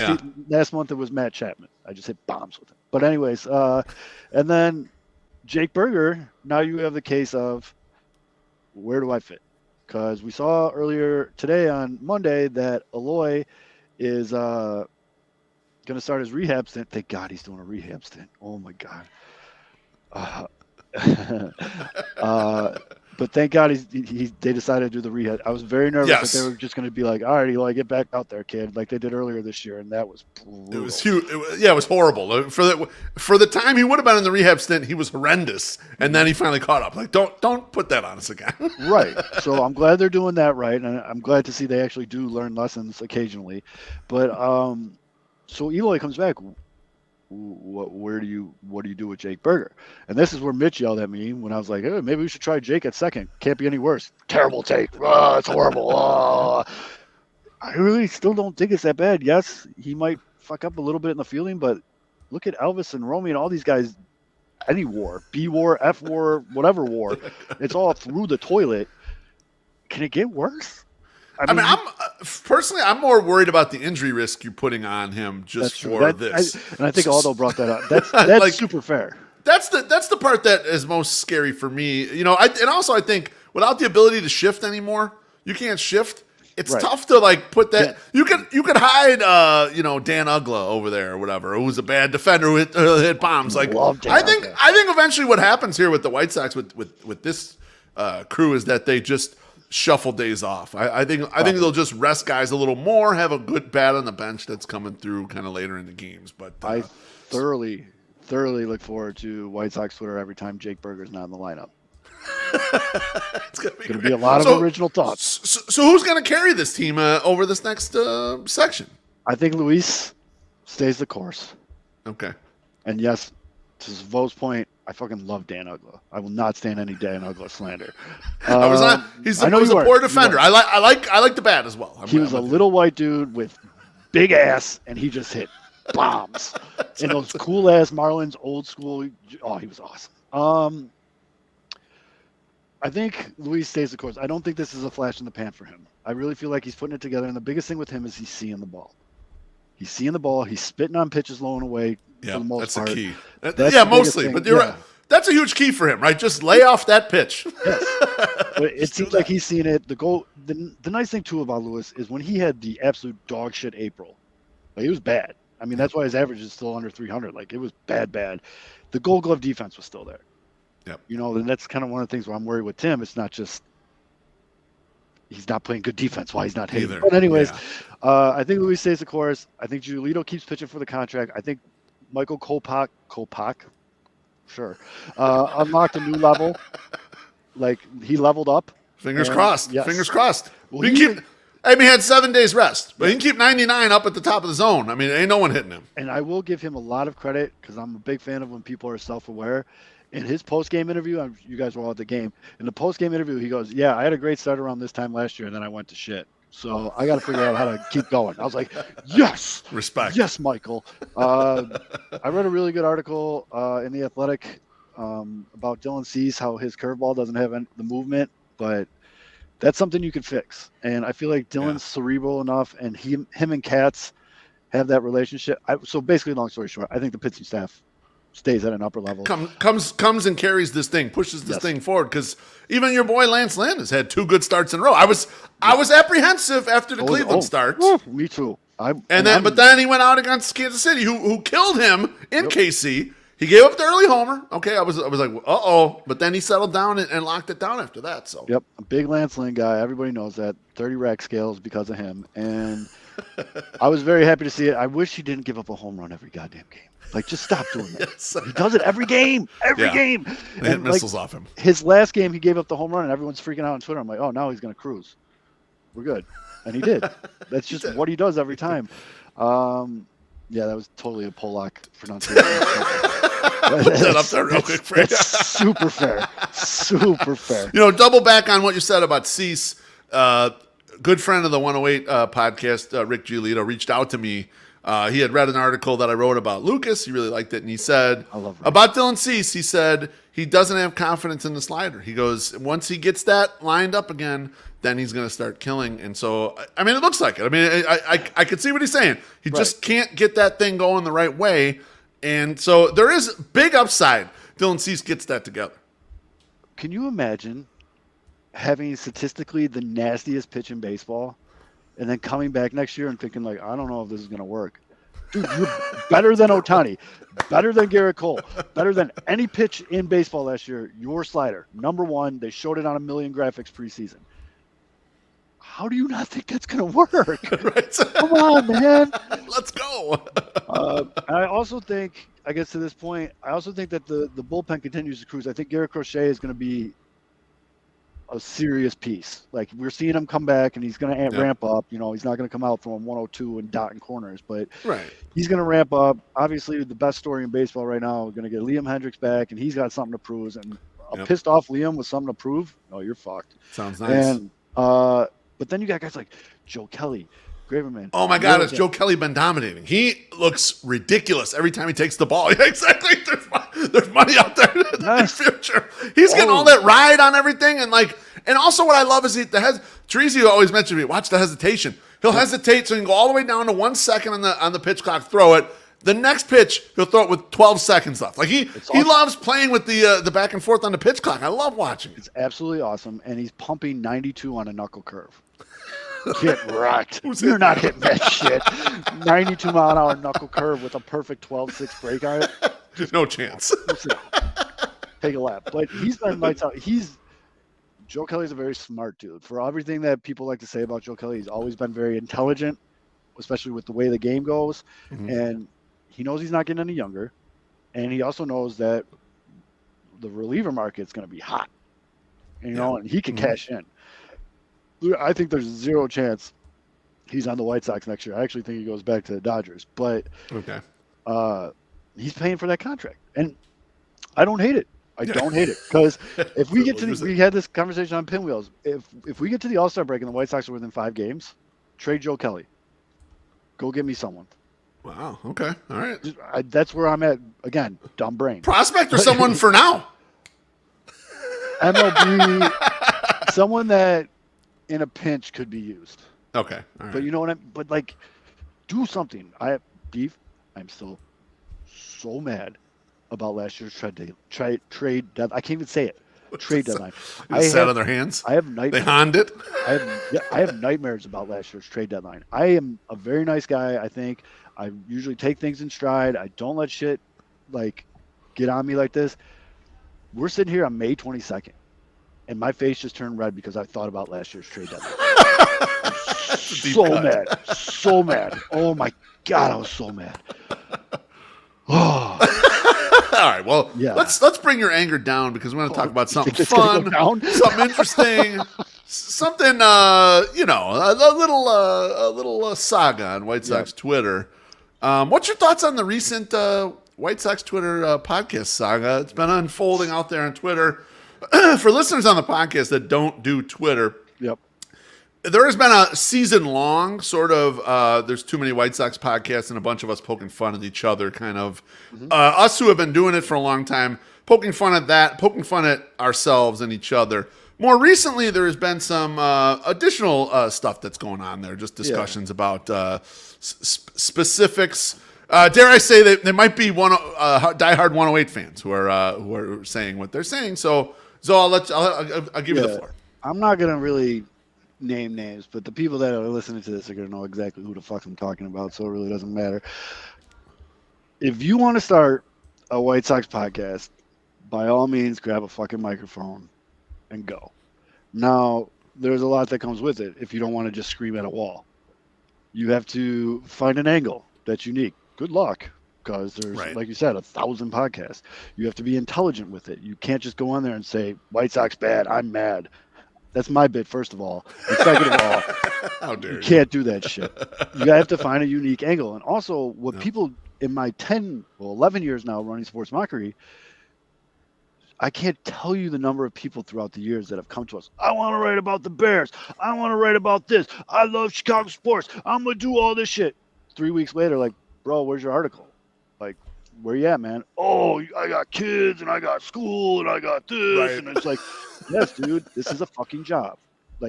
month it was Matt Chapman. I just hit bombs with him. But anyways, and then Jake Berger, now you have the case of where do I fit? Because we saw earlier today on Monday that Eloy is going to start his rehab stint. Thank God he's doing a rehab stint. Oh my God. But thank God they decided to do the rehab. I was very nervous Yes. that they were just going to be like, all right, Eli, get back out there, kid, like they did earlier this year, and that was brutal. It was huge. It was horrible. For the time he would have been in the rehab stint, he was horrendous, and then he finally caught up. Like, don't put that on us again. Right. So I'm glad they're doing that right, and I'm glad to see they actually do learn lessons occasionally. But so Eloy comes back. What do you do with Jake Berger? And this is where Mitch yelled at me when I was like, hey, maybe we should try Jake at second. Can't be any worse. Terrible take. Oh, it's horrible. Oh. I really still don't think it's that bad. Yes, he might fuck up a little bit in the fielding, but look at Elvis and Romy and all these guys. Any war, B war, F war, whatever war, it's all through the toilet. Can it get worse? I mean, I'm more worried about the injury risk you're putting on him just for this. And I think Aldo brought that up. That's like, super fair. That's the part that is most scary for me. You know, and also I think without the ability to shift anymore, you can't shift. It's tough to like put that. Yeah. You could hide, Dan Ugla over there or whatever, who was a bad defender who hit bombs. Like I think eventually what happens here with the White Sox with this crew is that they just shuffle days off. I think they'll just rest guys a little more, have a good bat on the bench that's coming through kind of later in the games. But I thoroughly look forward to White Sox Twitter every time Jake Berger's not in the lineup. It's going to be a lot of original thoughts. So who's going to carry this team over this next section? I think Luis stays the course. Okay. And yes, to Vo's point, I fucking love Dan Ugla. I will not stand any Dan Ugla slander. He's a poor defender. I like the bat as well. He was a little white dude with big ass, and he just hit bombs. And those cool ass Marlins old school. Oh, he was awesome. I think Luis stays the course. I don't think this is a flash in the pan for him. I really feel like he's putting it together, and the biggest thing with him is he's seeing the ball. He's seeing the ball. He's spitting on pitches low and away. For the most part. The key. Mostly. But you're right. That's a huge key for him, right? Just lay off that pitch. Yes. But it seems like he's seen it. The nice thing too about Lewis is when he had the absolute dog shit April, like he was bad. I mean, that's why his average is still under 300. Like it was bad. The Gold Glove defense was still there. Yep. And that's kind of one of the things where I'm worried with Tim. It's not just he's not playing good defense while he's not hitting. But anyways, I think Luis stays the course. I think Giolito keeps pitching for the contract. I think Michael Kopach, sure, unlocked a new level. Like he leveled up. Fingers crossed. Yes. Fingers crossed. Well, he had 7 days rest, but he can keep 99 up at the top of the zone. I mean, ain't no one hitting him. And I will give him a lot of credit because I'm a big fan of when people are self-aware. In his post-game interview, you guys were all at the game. In the post-game interview, he goes, "Yeah, I had a great start around this time last year, and then I went to shit. So I got to figure out how to keep going." I was like, "Yes, respect, yes, Michael." I read a really good article in the Athletic about Dylan Cease, how his curveball doesn't have the movement, but that's something you can fix. And I feel like Dylan's cerebral enough, and him and Katz have that relationship. So basically, long story short, I think the pitching staff stays at an upper level. Comes and carries this thing, pushes this thing forward. Because even your boy Lance Lynn has had 2 good starts in a row. I was apprehensive after the Cleveland start. Me too. But then he went out against Kansas City, who killed him in KC. He gave up the early homer. Okay, I was like, uh-oh. But then he settled down and locked it down after that. So yep, a big Lance Lynn guy. Everybody knows that. 30 rack scales because of him. And I was very happy to see it. I wish he didn't give up a home run every goddamn game. Like, just stop doing that. Yes. He does it every game. Every game. They hit missiles off him. His last game, he gave up the home run, and everyone's freaking out on Twitter. I'm like, oh, now he's going to cruise. We're good. And he did. That's just what he does every time. Yeah, that was totally a Polak pronunciation. Put that up there real quick for you. Super fair. Super fair. Double back on what you said about Cease. Good friend of the 108 podcast, Rick Giolito, reached out to me. He had read an article that I wrote about Lucas. He really liked it. And he said, about Dylan Cease, he said he doesn't have confidence in the slider. He goes, once he gets that lined up again, then he's going to start killing. And so, I mean, it looks like it. I mean, I could see what he's saying. He just can't get that thing going the right way. And so there is big upside. Dylan Cease gets that together. Can you imagine having statistically the nastiest pitch in baseball and then coming back next year and thinking, like, I don't know if this is going to work? Dude, you're better than Ohtani, better than Garrett Cole, better than any pitch in baseball last year. Your slider, number one. They showed it on a million graphics preseason. How do you not think that's going to work? Right. Come on, man. Let's go. I also think, I guess to this point, I also think that the bullpen continues to cruise. I think Garrett Crochet is going to be a serious piece. Like, we're seeing him come back, and he's going to ramp up. You know, he's not going to come out from 102 and dotting corners, but he's going to ramp up. Obviously, the best story in baseball right now, we're going to get Liam Hendricks back, and he's got something to prove. And a pissed off Liam with something to prove, no, you're fucked. Sounds nice. And but then you got guys like Joe Kelly, Graverman. Oh my God, has Joe Kelly been dominating? He looks ridiculous every time he takes the ball. Yeah, exactly. There's money out there in the future. He's getting all that ride on everything, and also what I love is Teresi always mentioned to me, watch the hesitation. He'll hesitate so he can go all the way down to 1 second on the pitch clock, throw it. The next pitch, he'll throw it with 12 seconds left. Like he loves playing with the back and forth on the pitch clock. I love watching it. It's absolutely awesome, and he's pumping 92 on a knuckle curve. Get wrecked. You're not hitting that shit. 92 mile an hour knuckle curve with a perfect 12-6 break on it. There's no chance. Take a lap. But he's been lights out. Joe Kelly's a very smart dude. For everything that people like to say about Joe Kelly, he's always been very intelligent, especially with the way the game goes. Mm-hmm. And he knows he's not getting any younger. And he also knows that the reliever market's going to be hot. And he can cash in. I think there's zero chance he's on the White Sox next year. I actually think he goes back to the Dodgers. But he's paying for that contract. And I don't hate it. I don't hate it. Because if we get to we had this conversation on Pinwheels. If we get to the All-Star break and the White Sox are within 5 games, trade Joe Kelly. Go get me someone. Wow. Okay. All right. That's where I'm at. Again, dumb brain. Prospect or someone for now? MLB, someone that in a pinch could be used. Okay. All right. But you know what but do something. I'm still so mad about last year's trade deadline. I can't even say it. Trade deadline. I sat on their hands. I have nightmares. They honned it. I have nightmares about last year's trade deadline. I am a very nice guy. I think I usually take things in stride. I don't let shit get on me like this. We're sitting here on May 22nd, and my face just turned red because I thought about last year's trade deadline. So mad. Oh my God, I was so mad. Oh. All right, well, let's bring your anger down because we want to talk about something fun, something interesting, something a little saga on White Sox Twitter. What's your thoughts on the recent White Sox Twitter podcast saga? It's been unfolding out there on Twitter. For listeners on the podcast that don't do Twitter, there has been a season-long sort of there's too many White Sox podcasts and a bunch of us poking fun at each other, kind of. Us who have been doing it for a long time, poking fun at ourselves and each other. More recently, there has been some additional stuff that's going on there, just discussions about specifics. Dare I say that there might be diehard 108 fans who are saying what they're saying. So I'll give you the floor. I'm not gonna really name names, but the people that are listening to this are gonna know exactly who the fuck I'm talking about. So it really doesn't matter. If you want to start a White Sox podcast, by all means, grab a fucking microphone and go. Now, there's a lot that comes with it. If you don't want to just scream at a wall, you have to find an angle that's unique. Good luck, because there's, like you said, 1,000 podcasts. You have to be intelligent with it. You can't just go on there and say, White Sox bad, I'm mad. That's my bit, first of all. And second of all, how dare you can't do that shit. You have to find a unique angle. And also, what people in my 11 years now running Sports Mockery, I can't tell you the number of people throughout the years that have come to us. I want to write about the Bears. I want to write about this. I love Chicago sports. I'm going to do all this shit. 3 weeks later, bro, where's your article? Where you at, man? Oh, I got kids and I got school and I got this. Right. And it's yes, dude, this is a fucking job.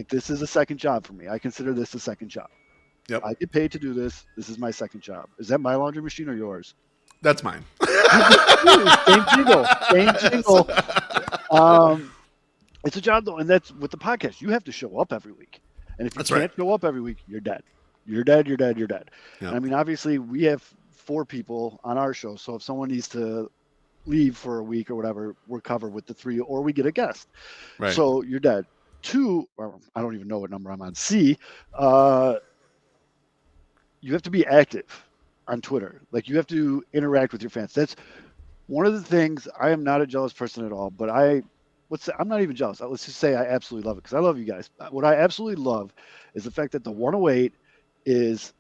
This is a second job for me. I consider this a second job. Yep. I get paid to do this. This is my second job. Is that my laundry machine or yours? That's mine. Same jingle. It's a job, though, and that's with the podcast. You have to show up every week. And if you can't show up every week, you're dead. You're dead. Yeah. I mean, obviously, we have 4 people on our show. So if someone needs to leave for a week or whatever, we're covered with the 3, or we get a guest. Right. So you're dead. 2, or I don't even know what number I'm on. C, you have to be active on Twitter. Like, you have to interact with your fans. That's one of the things. I am not a jealous person at all, but I'm not even jealous. Let's just say I absolutely love it because I love you guys. What I absolutely love is the fact that the 108 is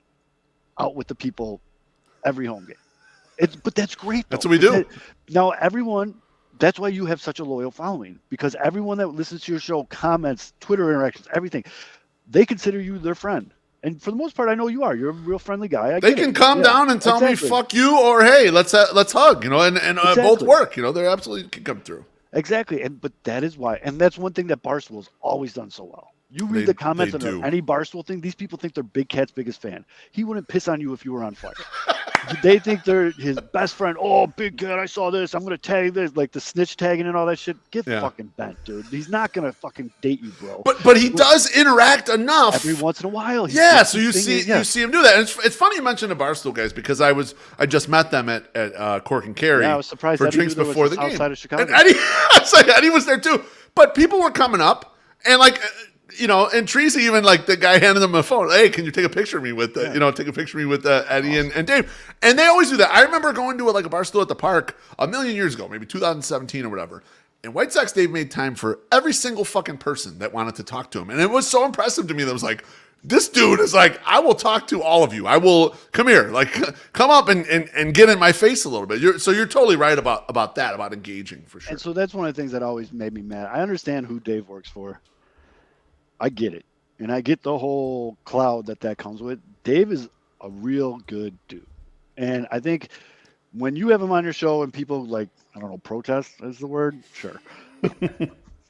out with the people every home game. But that's great, though. That's what we do. Now, that's why you have such a loyal following, because everyone that listens to your show, comments, Twitter interactions, everything, they consider you their friend. And for the most part, I know you are. You're a real friendly guy. They can come down and tell me "fuck you" or "hey, let's hug," and both work. They absolutely can come through. Exactly, but that is why, and that's one thing that Barstool's always done so well. You read the comments on any Barstool thing, these people think they're Big Cat's biggest fan. He wouldn't piss on you if you were on fire. They think they're his best friend. Oh, Big Cat, I saw this. I'm going to tag this. Like the snitch tagging and all that shit. Get fucking bent, dude. He's not going to fucking date you, bro. But he does interact enough. Every once in a while. So you see him do that. And it's funny you mentioned the Barstool guys because I just met them at Cork and Carry. Yeah, I was surprised for drinks before the game. Outside of Chicago. And Eddie was there too. But people were coming up and like... and Teresa even like the guy handed them a phone. Hey, can you take a picture of me with, take a picture of me with Eddie and Dave? And they always do that. I remember going to a Barstool at the park a million years ago, maybe 2017 or whatever. And White Sox Dave made time for every single fucking person that wanted to talk to him. And it was so impressive to me that it was like, this dude is like, I will talk to all of you. I will come here, like come up and get in my face a little bit. You're totally right about that, about engaging for sure. And so that's one of the things that always made me mad. I understand who Dave works for. I get it. And I get the whole cloud that comes with. Dave is a real good dude. And I think when you have him on your show and people protest is the word, sure.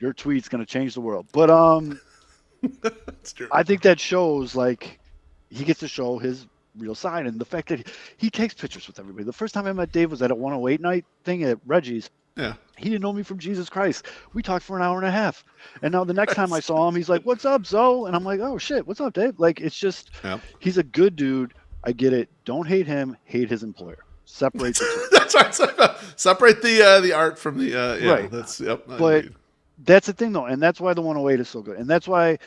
Your tweet's going to change the world. But That's true. I think that shows he gets to show his real side. And the fact that he takes pictures with everybody. The first time I met Dave was at a 108 night thing at Reggie's. Yeah. He didn't know me from Jesus Christ. We talked for an hour and a half. And now the next time I saw him, he's like, "What's up, Zoe?" And I'm like, "Oh, shit. What's up, Dave?" Like, it's just, He's a good dude. I get it. Don't hate him. Hate his employer. Separate the two. That's right. Separate the art from the, right. But that's the thing, though. And that's why the 108 is so good. And that's why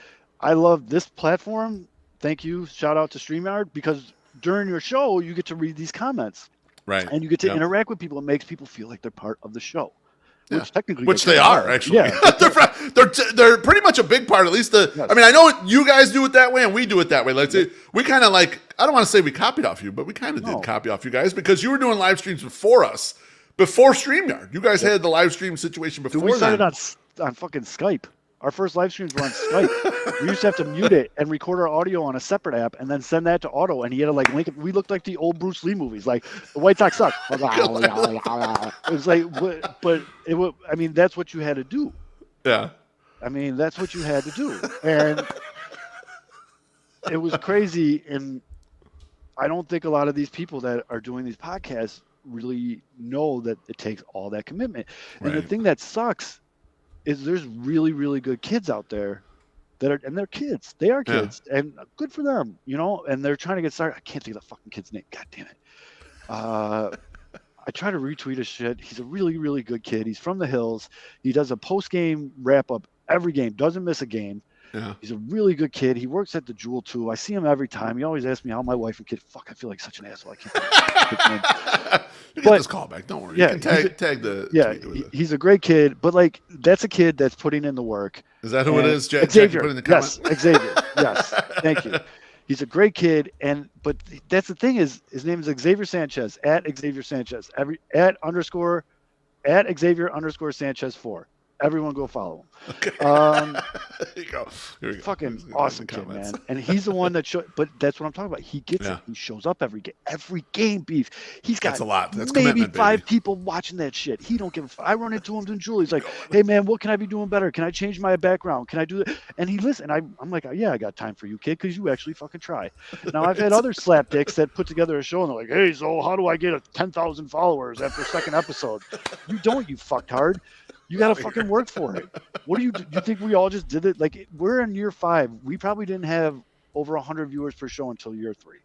I love this platform. Thank you. Shout out to StreamYard, because during your show, you get to read these comments. Right. And you get to interact with people. It makes people feel like they're part of the show. Which they are, actually. Yeah. they're pretty much a big part, at least I mean, I know you guys do it that way and we do it that way. We kind of I don't want to say we copied off you, but we kind of did copy off you guys because you were doing live streams before us, before StreamYard. You guys had the live stream situation before. We started on fucking Skype. Our first live streams were on Skype. We used to have to mute it and record our audio on a separate app and then send that to Otto. And he had to link it. We looked like the old Bruce Lee movies, like the White Sox suck. It was but it was. I mean, that's what you had to do. Yeah. I mean, that's what you had to do, and it was crazy. And I don't think a lot of these people that are doing these podcasts really know that it takes all that commitment. And the thing that sucks is there's really, really good kids out there and they're kids. They are kids, and good for them, and they're trying to get started. I can't think of the fucking kid's name. God damn it. I try to retweet his shit. He's a really, really good kid. He's from the hills. He does a post-game wrap-up every game, doesn't miss a game. Yeah. He's a really good kid. He works at the Jewel too. I see him every time. He always asks me how my wife and kid. Fuck, I feel like such an asshole. I can't. You get this call back. Don't worry. Yeah, you can tag the. Yeah, he's a great kid. But that's a kid that's putting in the work. Is that who it is? Xavier. Put in the comment? Yes, Xavier. Yes, thank you. He's a great kid, but that's the thing is his name is Xavier Sanchez at Xavier Sanchez. At Xavier _ Sanchez 4. Everyone go follow him. Okay. There you go. Here we go. Fucking awesome kid, man. And he's the one that but that's what I'm talking about. He gets it. He shows up every game, Beef. He's got that's a lot. That's maybe 5 people watching that shit. He don't give a fuck. I run into him in Julie. He's like, "Hey man, what can I be doing better? Can I change my background? Can I do that?" And he listens. I'm like, "Yeah, I got time for you, kid, because you actually fucking try." Now I've had other slapdicks that put together a show and they're like, "Hey, so how do I get 10,000 followers after the second episode?" You don't, you fucktard. You got to fucking work for it. What do you think we all just did it? Like, we're in year 5. We probably didn't have over 100 viewers per show until year 3.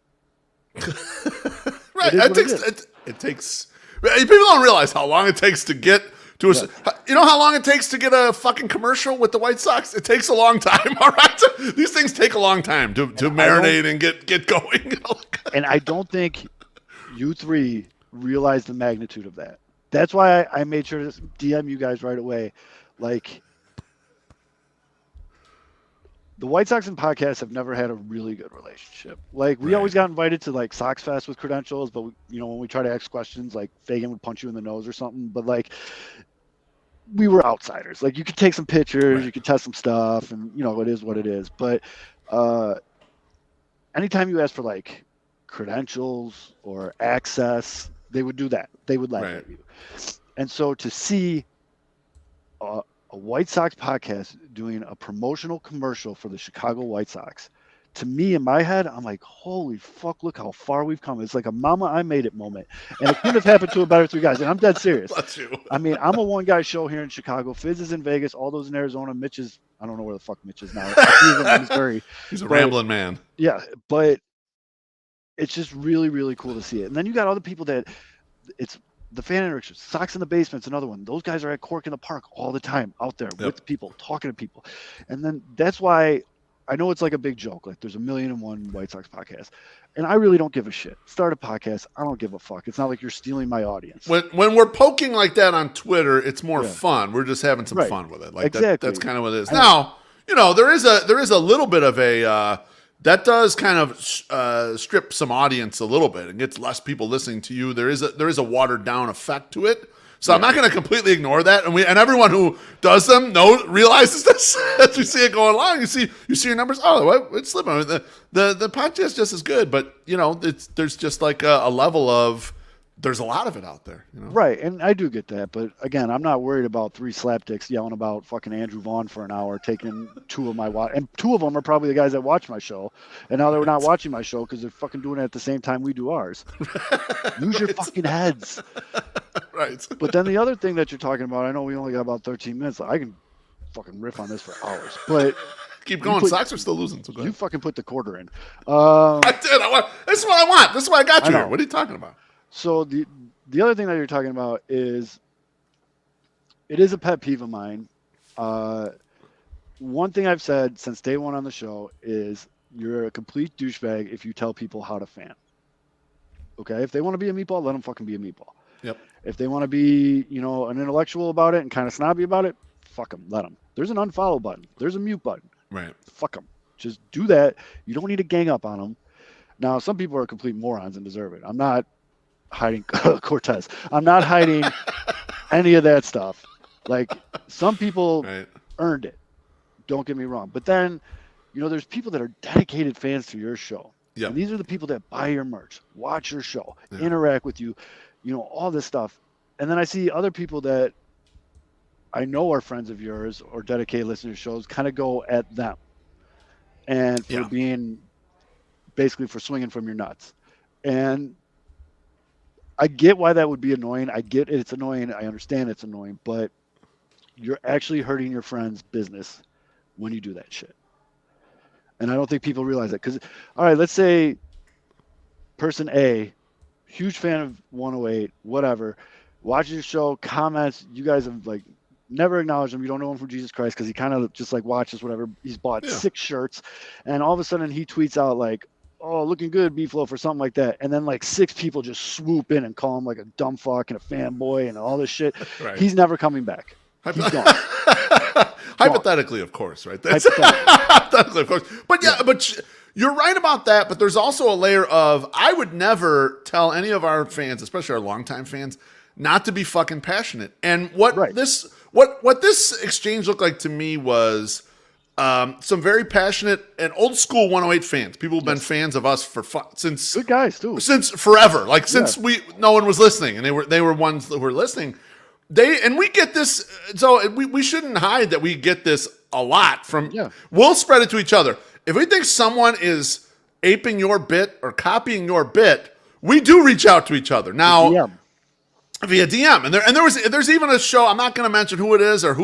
It takes. People don't realize how long it takes to get to a. Yeah. You know how long it takes to get a fucking commercial with the White Sox? It takes a long time. All right, these things take a long time to marinate and get going. And I don't think you three realize the magnitude of that. That's why I made sure to DM you guys right away. Like, the White Sox and podcasts have never had a really good relationship. Like, we always got invited to like Sox Fest with credentials, but when we try to ask questions, like Fagan would punch you in the nose or something. But like, we were outsiders. Like, you could take some pictures, you could test some stuff, and it is what it is. But anytime you ask for like credentials or access, they would do that. They would laugh at you. And so to see a White Sox podcast doing a promotional commercial for the Chicago White Sox, to me, in my head, I'm like, holy fuck, look how far we've come. It's like a mama I made it moment. And it couldn't have happened to a better three guys. And I'm dead serious. Bless you. I mean, I'm a one-guy show here in Chicago. Fizz is in Vegas. All those in Arizona. Mitch is, I don't know where the fuck Mitch is now. He's a rambling man. Yeah, but it's just really, really cool to see it. And then you got other people that it's the fan interaction. Sox in the Basement's another one. Those guys are at Cork in the Park all the time, out there with people, talking to people. And then that's why I know it's like a big joke. Like, there's 1,000,001 White Sox podcasts. And I really don't give a shit. Start a podcast. I don't give a fuck. It's not like you're stealing my audience. When we're poking like that on Twitter, it's more fun. We're just having some fun with it. Like, exactly. That's kind of what it is. Now, there is a little bit of a that does kind of strip some audience a little bit and gets less people listening to you. There is a watered down effect to it. So I'm not going to completely ignore that, and everyone who does them realizes this as we see it going along. You see your numbers. Oh, it's slipping. The podcast is just as good, but there's just like a level of there's a lot of it out there. Right, and I do get that, but again, I'm not worried about three slapdicks yelling about fucking Andrew Vaughn for an hour, taking two of my and two of them are probably the guys that watch my show, and now they're not watching my show because they're fucking doing it at the same time we do ours. Use your fucking heads. Right. But then the other thing that you're talking about, I know we only got about 13 minutes. I can fucking riff on this for hours, but keep going. Sox are still losing. So you fucking put the quarter in. I did. This is what I want. This is why I got you here. What are you talking about? So the other thing that you're talking about is, it is a pet peeve of mine. One thing I've said since day one on the show is you're a complete douchebag if you tell people how to fan. Okay? If they want to be a meatball, let them fucking be a meatball. Yep. If they want to be, an intellectual about it and kind of snobby about it, fuck them. Let them. There's an unfollow button. There's a mute button. Right. Fuck them. Just do that. You don't need to gang up on them. Now, some people are complete morons and deserve it. I'm not hiding Cortez. I'm not hiding any of that stuff. Like, some people earned it. Don't get me wrong. But then, there's people that are dedicated fans to your show. Yep. And these are the people that buy your merch, watch your show, interact with you, all this stuff. And then I see other people that I know are friends of yours or dedicated listeners to shows kind of go at them. And for being, basically for swinging from your nuts. And I get why that would be annoying. I get it's annoying. I understand it's annoying, but you're actually hurting your friend's business when you do that shit. And I don't think people realize that. Because, all right, let's say person A, huge fan of 108, whatever, watches your show, comments. You guys have like never acknowledged him. You don't know him from Jesus Christ because he kind of just like watches whatever. He's bought 6 shirts, and all of a sudden he tweets out like, "Oh, looking good, B-Flow," for something like that. And then like 6 people just swoop in and call him like a dumb fuck and a fanboy and all this shit. Right. He's never coming back. He's gone. Hypothetically, of course, right? Hypothetically, of course. But but you're right about that. But there's also a layer of, I would never tell any of our fans, especially our longtime fans, not to be fucking passionate. And what this exchange looked like to me was some very passionate and old school 108 fans. People who've been fans of us for since good guys too, since forever. Like since no one was listening, and they were ones that were listening. We get this, so we shouldn't hide that we get this a lot from. We'll spread it to each other. If we think someone is aping your bit or copying your bit, we do reach out to each other now via DM. And there's even a show. I'm not going to mention who it is or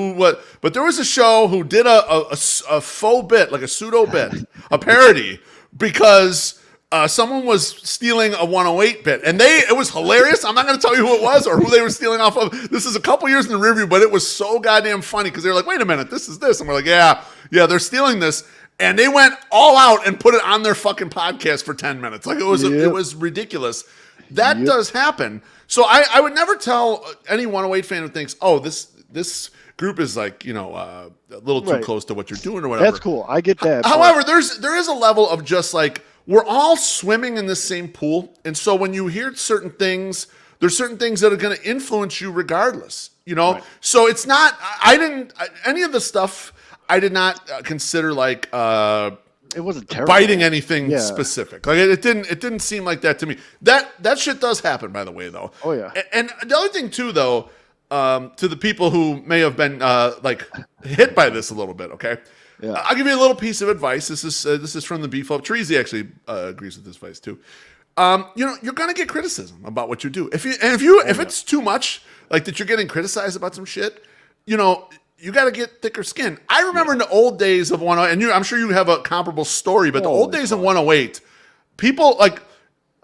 but there was a show who did a faux bit, like a pseudo bit, a parody, because someone was stealing a 108 bit, and it was hilarious. I'm not going to tell you who it was or who they were stealing off of. This is a couple years in the review, but it was so goddamn funny because they were like, wait a minute, this is this. And we're like, yeah, they're stealing this. And they went all out and put it on their fucking podcast for 10 minutes. Like, it was ridiculous. That does happen. So I would never tell any 108 fan who thinks, oh, this group is like, a little too close to what you're doing or whatever. That's cool. I get that. However, there is a level of just like, we're all swimming in the same pool. And so when you hear certain things, there's certain things that are going to influence you regardless, Right. So it's not, any of the stuff I did not consider like, it wasn't terrible. Biting anything specific. Like it didn't seem like that to me. That shit does happen, by the way, though. Oh yeah. And the other thing too, though, to the people who may have been like hit by this a little bit, okay. Yeah. I'll give you a little piece of advice. This is from the Beef Up. Treasy actually agrees with this advice too. You're gonna get criticism about what you do. If it's too much, like that, you're getting criticized about some shit. You got to get thicker skin. I remember in the old days of 108, and I'm sure you have a comparable story, but the old days of 108, people like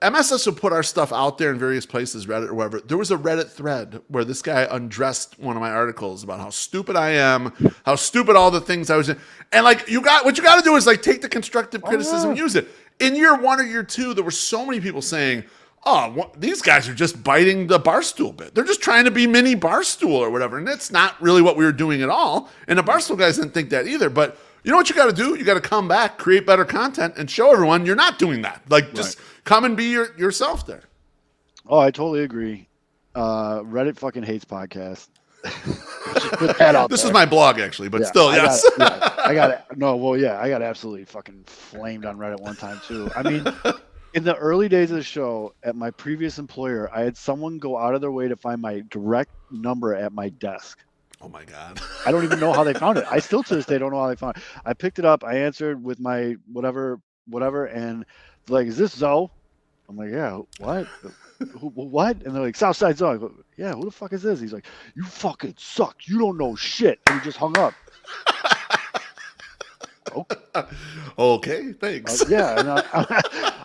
MSS would put our stuff out there in various places, Reddit or wherever. There was a Reddit thread where this guy undressed one of my articles about how stupid I am, how stupid all the things I was in. And like, what you got to do is like take the constructive criticism and use it. In year 1 or year 2, there were so many people saying, oh, these guys are just biting the Barstool bit. They're just trying to be mini Barstool or whatever. And that's not really what we were doing at all. And the Barstool guys didn't think that either. But you know what you got to do? You got to come back, create better content, and show everyone you're not doing that. Like, just come and be yourself there. Oh, I totally agree. Reddit fucking hates podcasts. Put that out this there. is my blog, actually, but still, yes. I got absolutely fucking flamed on Reddit one time, too. I mean, in the early days of the show, at my previous employer, I had someone go out of their way to find my direct number at my desk. Oh my God. I don't even know how they found it. I still to this day don't know how they found it. I picked it up. I answered with my whatever. And like, is this Zoe? I'm like, yeah, what? What? And they're like, Southside Zoe. I go, yeah, who the fuck is this? He's like, you fucking suck. You don't know shit. And he just hung up. Okay, thanks. Yeah, and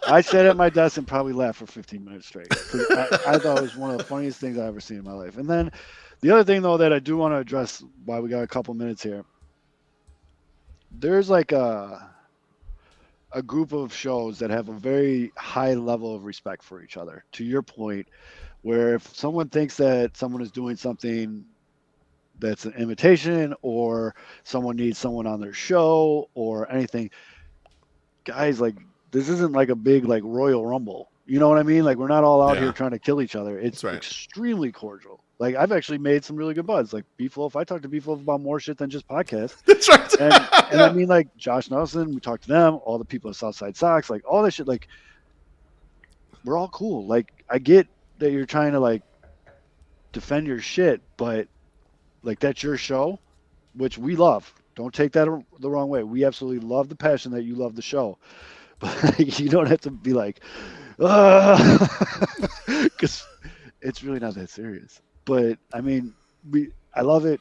I sat at my desk and probably laughed for 15 minutes straight. I thought it was one of the funniest things I've ever seen in my life. And then the other thing, though, that I do want to address while we got a couple minutes here, there's like a group of shows that have a very high level of respect for each other. To your point, where if someone thinks that someone is doing something that's an imitation, or someone needs someone on their show or anything, guys, like, this isn't like a big like Royal Rumble. You know what I mean? Like, we're not all out here trying to kill each other. It's extremely cordial. Like, I've actually made some really good buds. Like Beefloaf, I talked to Beefloaf about more shit than just podcasts. That's right. And I mean, like Josh Nelson, we talked to them, all the people at Southside Sox, like all this shit. Like, we're all cool. Like, I get that you're trying to like defend your shit, but like, that's your show, which we love. Don't take that the wrong way. We absolutely love the passion that you love the show. But you don't have to be like, because it's really not that serious. But I mean, I love it.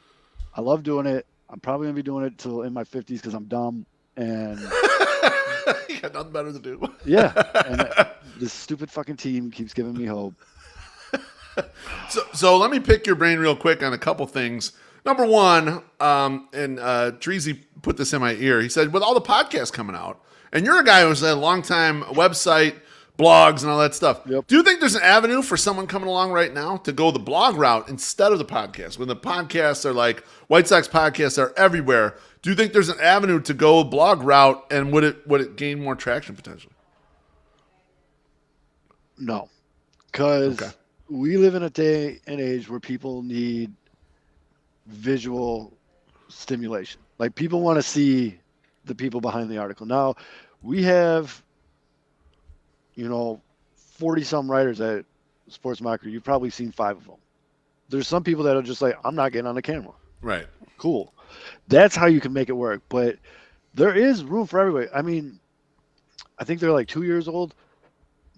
I love doing it. I'm probably gonna be doing it till in my 50s because I'm dumb and you got nothing better to do. Yeah, and this stupid fucking team keeps giving me hope. So let me pick your brain real quick on a couple things. Number one, and Treasy put this in my ear. He said, with all the podcasts coming out, and you're a guy who's a long-time website, blogs, and all that stuff. Yep. Do you think there's an avenue for someone coming along right now to go the blog route instead of the podcast? When the podcasts are like, White Sox podcasts are everywhere, do you think there's an avenue to go blog route, and would it gain more traction potentially? No, because we live in a day and age where people need visual stimulation. Like, people want to see the people behind the article. Now, we have, 40 some writers at Sports Mockery. You've probably seen 5 of them. There's some people that are just like, I'm not getting on the camera. Right. Cool. That's how you can make it work. But there is room for everybody. I mean, I think they're like 2 years old.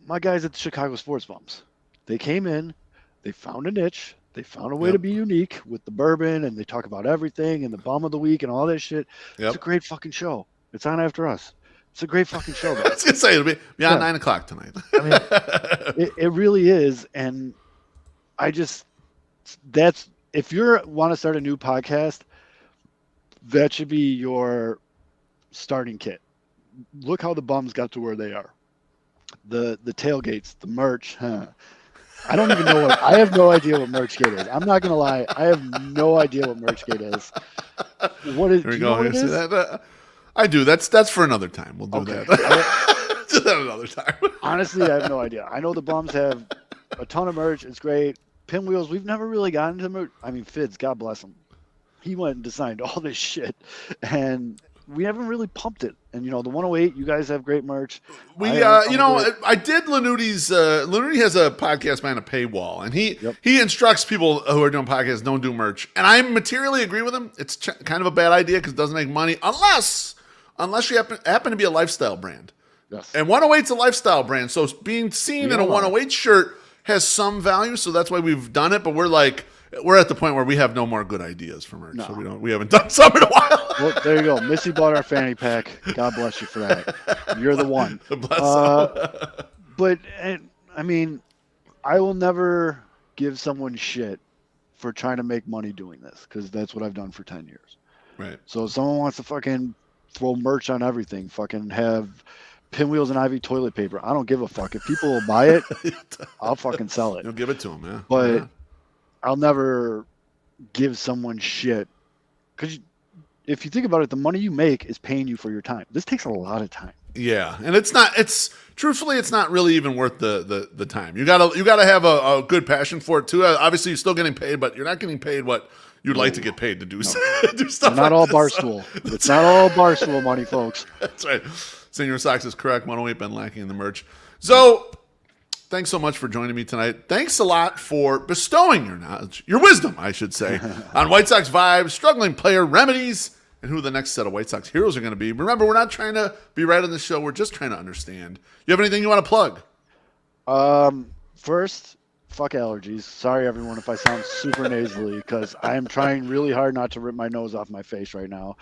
My guys at the Chicago Sports Bums, they came in, they found a niche, they found a way to be unique with the bourbon, and they talk about everything and the bum of the week and all that shit. It's a great fucking show. It's on after us. It's a great fucking show, I though. was going to say, it'll be on 9 o'clock tonight. I mean, it really is. And that's, if you want to start a new podcast, that should be your starting kit. Look how the bums got to where they are. The tailgates, the merch. I don't even know I have no idea what Merchgate is. I'm not gonna lie. I have no idea what Merchgate is. What is? Here we do you know go. what it is? That, I do. That's for another time. We'll do that. Do that another time. Honestly, I have no idea. I know the bums have a ton of merch. It's great. Pinwheels. We've never really gotten to merch. I mean, Fids. God bless him. He went and designed all this shit, and we haven't really pumped it. And the 108, you guys have great merch. I did Lanuti's. Lanuti has a podcast behind a paywall, and he instructs people who are doing podcasts don't do merch. And I materially agree with him. It's kind of a bad idea because it doesn't make money unless you happen to be a lifestyle brand. Yes. And 108's a lifestyle brand, so being seen in a 108 shirt has some value. So that's why we've done it. But we're at the point where we have no more good ideas for merch. No. So we haven't done some in a while. Well, there you go. Missy bought our fanny pack. God bless you for that. You're the one. But I mean, I will never give someone shit for trying to make money doing this because that's what I've done for 10 years. Right. So if someone wants to fucking throw merch on everything, fucking have Pinwheels and Ivy toilet paper, I don't give a fuck. If people will buy it, I'll fucking sell it. You'll give it to them, yeah. But I'll never give someone shit because if you think about it, the money you make is paying you for your time. This takes a lot of time. Yeah, and it's not really even worth the time. You gotta have a good passion for it too. Obviously, you're still getting paid, but you're not getting paid what you'd like to get paid to do, do stuff. It's not all Barstool. It's not all Barstool money, folks. That's right. Senior Sox is correct. 108 been lacking in the merch. So, thanks so much for joining me tonight. Thanks a lot for bestowing your knowledge, your wisdom, I should say, on White Sox vibes, struggling player remedies, and who the next set of White Sox heroes are going to be. Remember, we're not trying to be right on the show. We're just trying to understand. You have anything you want to plug? First, fuck allergies. Sorry, everyone, if I sound super nasally, because I am trying really hard not to rip my nose off my face right now.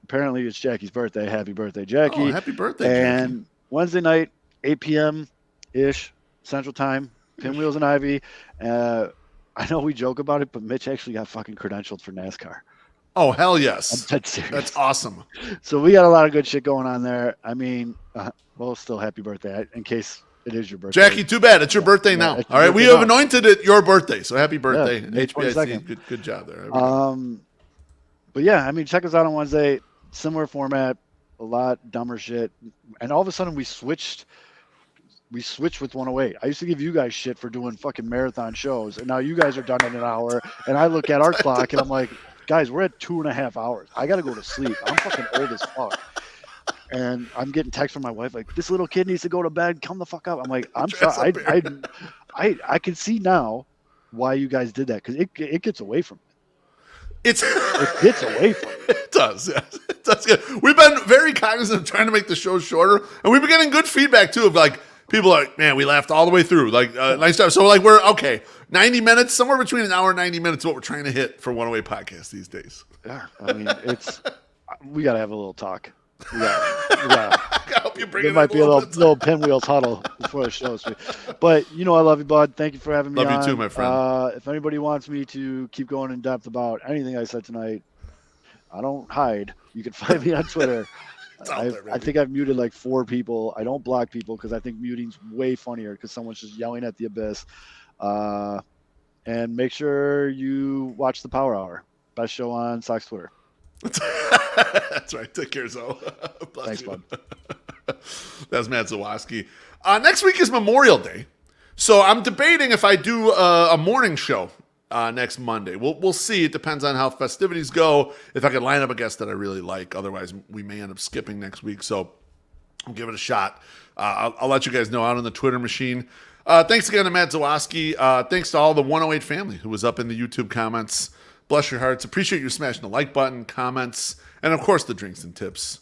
Apparently, it's Jackie's birthday. Happy birthday, Jackie. Oh, happy birthday, Jackie. And Wednesday night, 8 p.m.-ish, Central Time, Pinwheels and Ivy. I know we joke about it, but Mitch actually got fucking credentialed for NASCAR. Oh, hell yes. I'm dead serious. That's awesome. So we got a lot of good shit going on there. I mean, well, still happy birthday in case it is your birthday. Jackie, too bad. It's your birthday now. All right, we have anointed it your birthday, so happy birthday. May 22nd. Good job there. But yeah, I mean, check us out on Wednesday. Similar format, a lot dumber shit. And all of a sudden we switched with 108. I used to give you guys shit for doing fucking marathon shows, and now you guys are done in an hour. And I look at our clock and I'm like, guys, we're at 2.5 hours. I got to go to sleep. I'm fucking old as fuck. And I'm getting texts from my wife like, this little kid needs to go to bed. Come the fuck up. I'm like, I'm sorry. I can see now why you guys did that because it gets away from me. It gets away from me. It does. Yeah. It does. We've been very cognizant of trying to make the show shorter, and we've been getting good feedback too of like people are like, man, we laughed all the way through. Like, nice job. So like we're okay. 90 minutes, somewhere between an hour and 90 minutes is what we're trying to hit for 108 podcast these days. Yeah. I mean, we got to have a little talk. I hope you bring it might be a little Pinwheels huddle before the show. But I love you, bud. Thank you for having me on. Love you too, my friend. If anybody wants me to keep going in depth about anything I said tonight, I don't hide. You can find me on Twitter. I think I've muted like 4 people. I don't block people because I think muting's way funnier because someone's just yelling at the abyss. And make sure you watch the Power Hour. Best show on Sox Twitter. That's right. Take care, Zoe. Thanks, bud. That's Matt Zawaski. Next week is Memorial Day. So I'm debating if I do a morning show next Monday. We'll see. It depends on how festivities go. If I can line up a guest that I really like. Otherwise, we may end up skipping next week. So I'll give it a shot. I'll let you guys know out on the Twitter machine. Thanks again to Matt Zawaski. Thanks to all the 108 family who was up in the YouTube comments. Bless your hearts. Appreciate you smashing the like button, comments, and of course the drinks and tips.